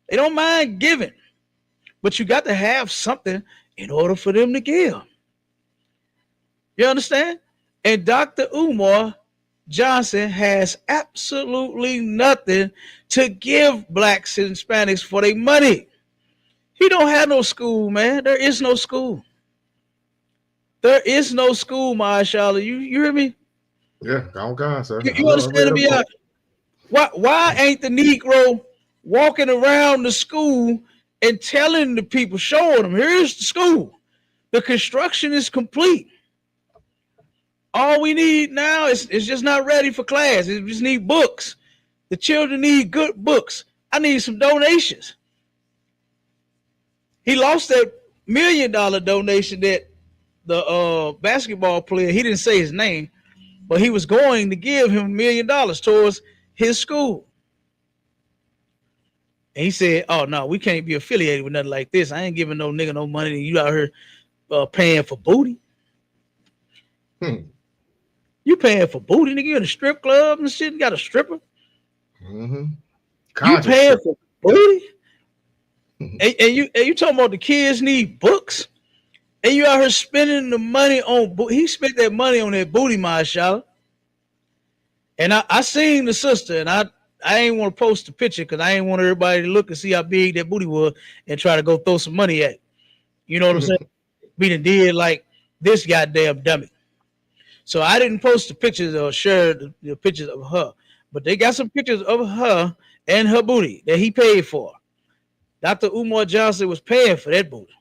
They don't mind giving. But you got to have something in order for them to give. You understand? And Dr. Umar Johnson has absolutely nothing to give blacks and Hispanics for their money. He don't have no school, man. There is no school. There is no school, mashallah. You hear me? Yeah, on God, sir. You understand me? Why ain't the Negro walking around the school and telling the people, showing them, here's the school. The construction is complete. All we need now is just not ready for class. We just need books. The children need good books. I need some donations. He lost that $1 million donation that the basketball player, he didn't say his name, but he was going to give him $1 million towards his school. And he said, oh, no, we can't be affiliated with nothing like this. I ain't giving no nigga no money. And you out here paying for booty. You paying for booty, nigga? You in a strip club and shit? You got a stripper? Mm-hmm. You paying for booty? And you talking about the kids need books? And you out here spending the money on he spent that money on that booty, mashallah. And I seen the sister, and I ain't want to post the picture because I ain't want everybody to look and see how big that booty was and try to go throw some money at it. You know what I'm saying? We done did like this goddamn dummy. So I didn't post the pictures or share the pictures of her, but they got some pictures of her and her booty that he paid for. Dr. Umar Johnson was paying for that booty.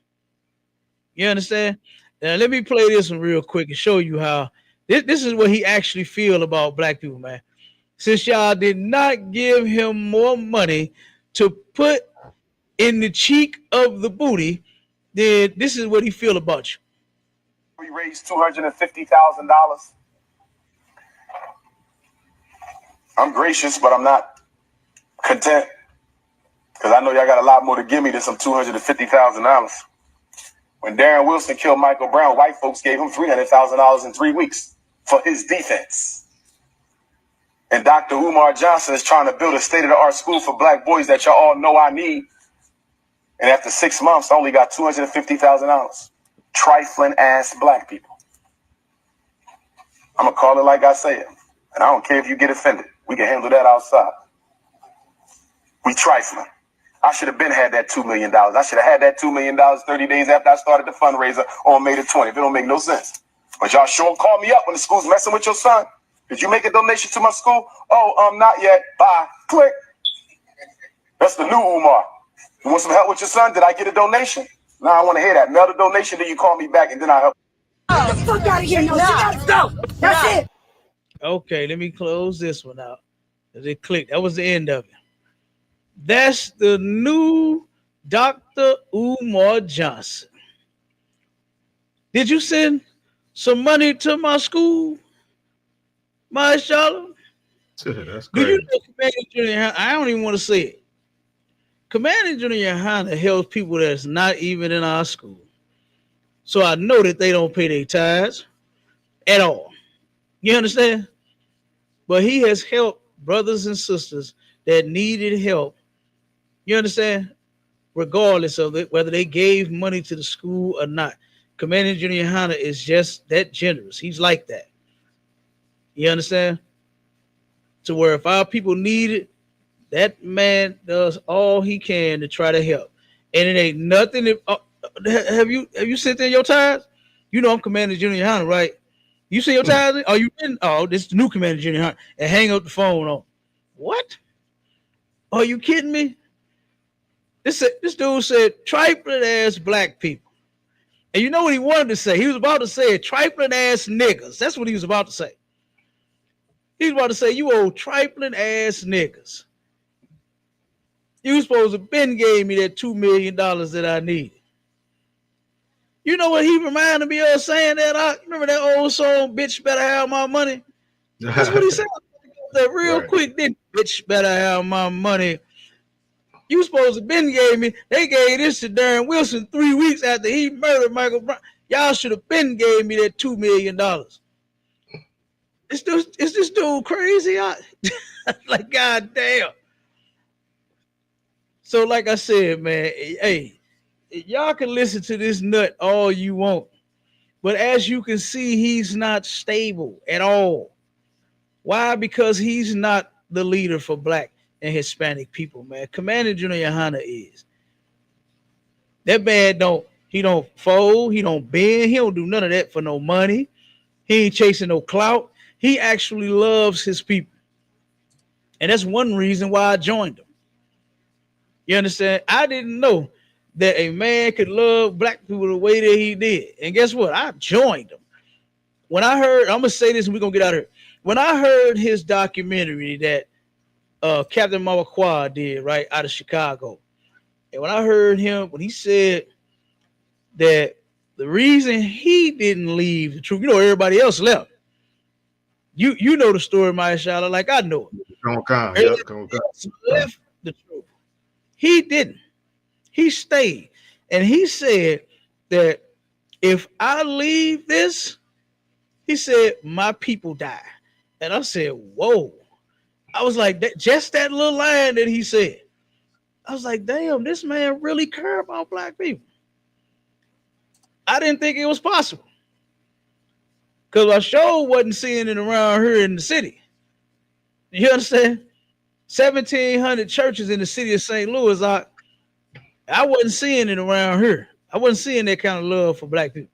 You understand? Now let me play this one real quick and show you how this is what he actually feel about black people, man. since y'all did not give him more money to put in the cheek of the booty, then this is what he feel about you. We raised $250,000. I'm gracious, but I'm not content because I know y'all got a lot more to give me than some $250,000. When Darren Wilson killed Michael Brown, white folks gave him $300,000 in 3 weeks for his defense. And Dr. Umar Johnson is trying to build a state-of-the-art school for black boys that y'all all know I need. And after 6 months, I only got $250,000. Trifling ass black people. I'm gonna call it like I say it. And I don't care if you get offended. We can handle that outside. We trifling. I should have been had that $2 million. I should have had that $2 million 30 days after I started the fundraiser on May the 20th. It don't make no sense. But y'all sure call me up when the school's messing with your son. Did you make a donation to my school? Oh, not yet. Bye. Click. That's the new Umar. You want some help with your son? Did I get a donation? No, I want to hear that. Mail the donation, then you call me back, and then I'll help. Get the fuck out of here. No, you gotta go. That's it. Okay, let me close this one out. It clicked. That was the end of it. That's the new Dr. Umar Johnson. Did you send some money to my school, my Charlotte? That's Do you crazy. know Commander Junior? I don't even want to say it. Commander Junior YAHANNA helps people that's not even in our school. So I know that they don't pay their tithes at all. You understand? But he has helped brothers and sisters that needed help. You understand? Regardless of it, whether they gave money to the school or not. Commander Junior YAHANNA is just that generous. He's like that. You understand? To where if our people need it, that man does all he can to try to help. And it ain't nothing. Have you sent in your tithes? You know I'm Commander Junior YAHANNA, right? You see your tithes? Are you in? Oh, this is the new Commander Junior YAHANNA. And hang up the phone on. What? Are you kidding me? This dude said trifling ass black people. And you know what he wanted to say? He was about to say trifling ass niggas. That's what he was about to say. He was about to say, you old trifling ass niggas. You supposed to been gave me that $2 million that I needed. You know what he reminded me of saying that? I remember that old song, bitch better have my money. That's what he said. That real quick, then bitch better have my money. You supposed to been gave me. They gave this to Darren Wilson 3 weeks after he murdered Michael Brown. Y'all should have been gave me that $2 million. Is this dude crazy? Like, goddamn. So, like I said, man, hey, y'all can listen to this nut all you want. But as you can see, he's not stable at all. Why? Because he's not the leader for black and Hispanic people, man. Commander Junior YAHANNA is. That man don't fold, he don't bend, he don't do none of that for no money. He ain't chasing no clout. He actually loves his people. And that's one reason why I joined him. You understand? I didn't know that a man could love black people the way that he did. And guess what? I joined him. When I heard, I'm going to say this and we're going to get out of here. When I heard his documentary that Captain Mawakwa did, right, out of Chicago, and when I heard him, when he said that the reason he didn't leave the truth, you know, everybody else left. You know the story, Mashallah, like I know it. Left the truth. He didn't. He stayed. And he said that if I leave this, he said, my people die. And I said, whoa. I was like, just that little line that he said. I was like, damn, this man really cared about black people. I didn't think it was possible. Because I sure wasn't seeing it around here in the city. You understand? 1,700 churches in the city of St. Louis. I wasn't seeing it around here. I wasn't seeing that kind of love for black people.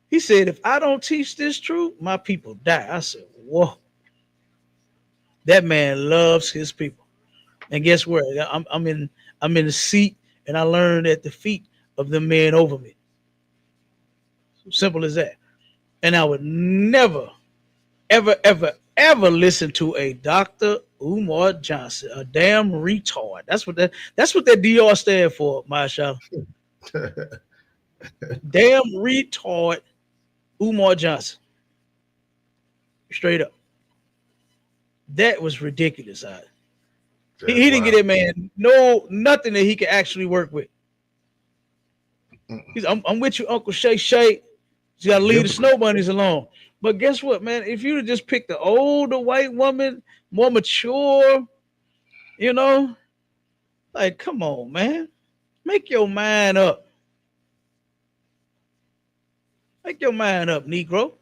He said, if I don't teach this truth, my people die. I said, whoa. That man loves his people. And guess what? I'm in the seat, and I learned at the feet of the men over me. Simple as that. And I would never, ever, ever, ever listen to a Dr. Umar Johnson, a damn retard. That's what that DR stand for, Masha. Damn retard Umar Johnson. Straight up. That was ridiculous. He didn't get that man nothing that he could actually work with. I'm with you, Uncle Shay Shay. You gotta leave the snow bunnies alone. But guess what, man? If you'd have just picked the older white woman, more mature, you know, like, come on, man. Make your mind up. Make your mind up, Negro.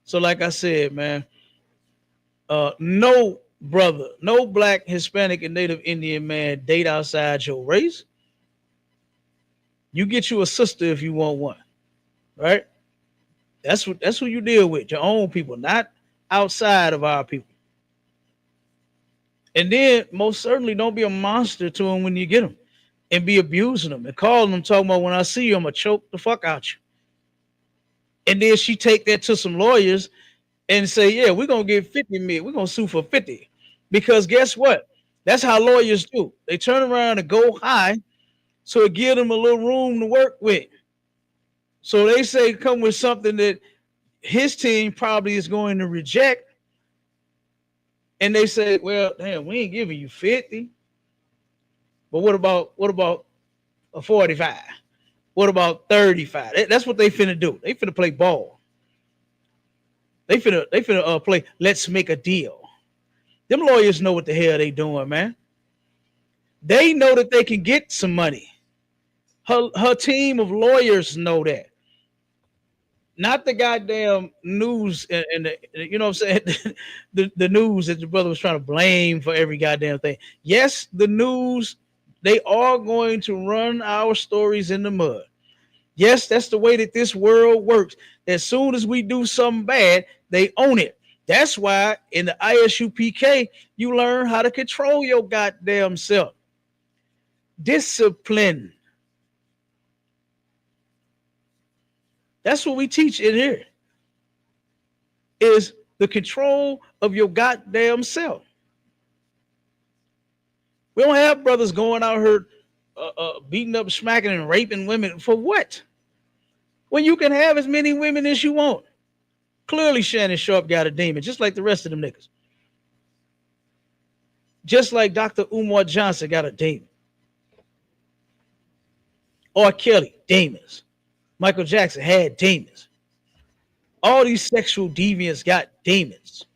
So, like I said, man, no brother, no black, Hispanic, and Native Indian man date outside your race. You get you a sister if you want one, right? That's who you deal with, your own people, not outside of our people. And then most certainly don't be a monster to them when you get them and be abusing them and calling them, talking about when I see you, I'm gonna choke the fuck out you. And then she take that to some lawyers and say, yeah, we're gonna get 50 million, we're gonna sue for 50. Because guess what? That's how lawyers do. They turn around and go high, so it give them a little room to work with. So they say come with something that his team probably is going to reject. And they say, well, damn, we ain't giving you 50. But what about a 45? What about 35? That's what they finna do. They finna play ball. They finna play let's make a deal. Them lawyers know what the hell they doing, man. They know that they can get some money. Her team of lawyers know that. Not the goddamn news and the, you know what I'm saying? the news that the brother was trying to blame for every goddamn thing. Yes, the news, they are going to run our stories in the mud. Yes, that's the way that this world works. As soon as we do something bad, they own it. That's why in the ISUPK, you learn how to control your goddamn self. Discipline. That's what we teach in here. Is the control of your goddamn self. We don't have brothers going out here beating up, smacking, and raping women for what? When you can have as many women as you want. Clearly, Shannon Sharpe got a demon, just like the rest of them niggas. Just like Dr. Umar Johnson got a demon. R. Kelly, demons. Michael Jackson had demons. All these sexual deviants got demons.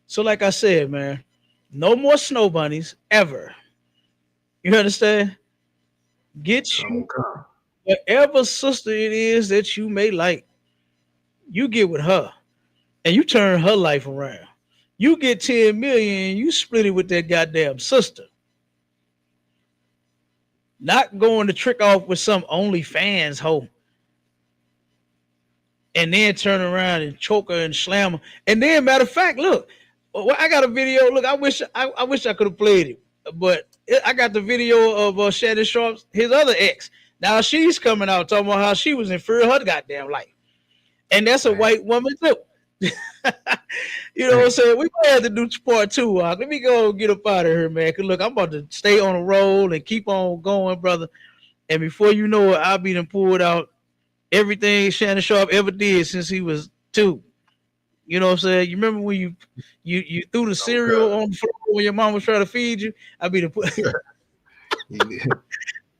So, like I said, man, no more snow bunnies ever. You understand? Get you whatever sister it is that you may like. You get with her and you turn her life around. You get 10 million and you split it with that goddamn sister. Not going to trick off with some OnlyFans hoe. And then turn around and choke her and slam her. And then, matter of fact, look, I got a video. Look, I wish I could have played it, but I got the video of Shannon Sharpe, his other ex. Now she's coming out talking about how she was in fear of her goddamn life, and that's a white woman too. You know what I'm saying? We might have to do part 2. Let me go get up out of here, man. Cause look, I'm about to stay on a roll and keep on going, brother. And before you know it, I'll be done pulled out everything Shannon Sharpe ever did since he was 2. You know what I'm saying? You remember when you threw the cereal on the floor when your mom was trying to feed you? I be the put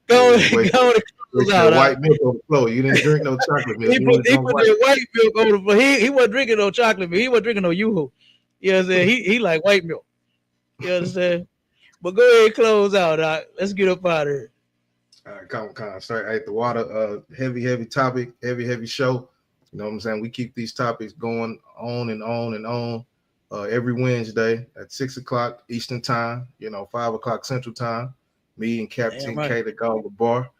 go to close out. White milk on the floor. You didn't drink no chocolate milk. He put that white milk on the floor. He wasn't drinking no chocolate milk. He wasn't drinking no Yoo-hoo. You know what I'm saying? He like white milk. You understand? But go ahead and close out. Let's get up out of here. All right, come. Sorry, the water. Heavy topic. Heavy show. You know what I'm saying? We keep these topics going on and on and on every Wednesday at 6 o'clock Eastern time, 5 o'clock Central time. Me and Captain K to go to the bar.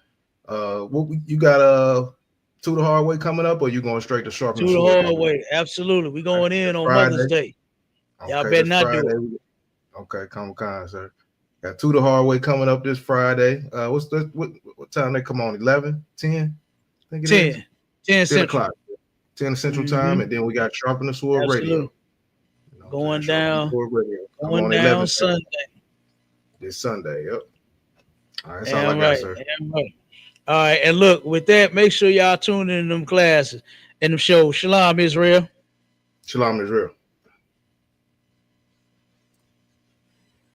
You got To the Hard Way coming up, or you going straight to Sharpe? To the Hard Way, absolutely. We going in on Friday. Mother's Day. Y'all better not Friday. Do it. Okay, come on, sir. Got To the Hard Way coming up this Friday. What time they come on? 11, 10? I think it 10 Central. O'clock. 10 Central Time, and then we got Sharpe and the Sword Radio. You know going Sharpe and the down, Sword Radio. I'm going on down 11 Sunday. this Sunday. Yep. All right, that's Damn all I right, got, sir. damn right. All right, and look, with that, make sure y'all tune in them classes and them shows. Shalom, Israel. Shalom, Israel.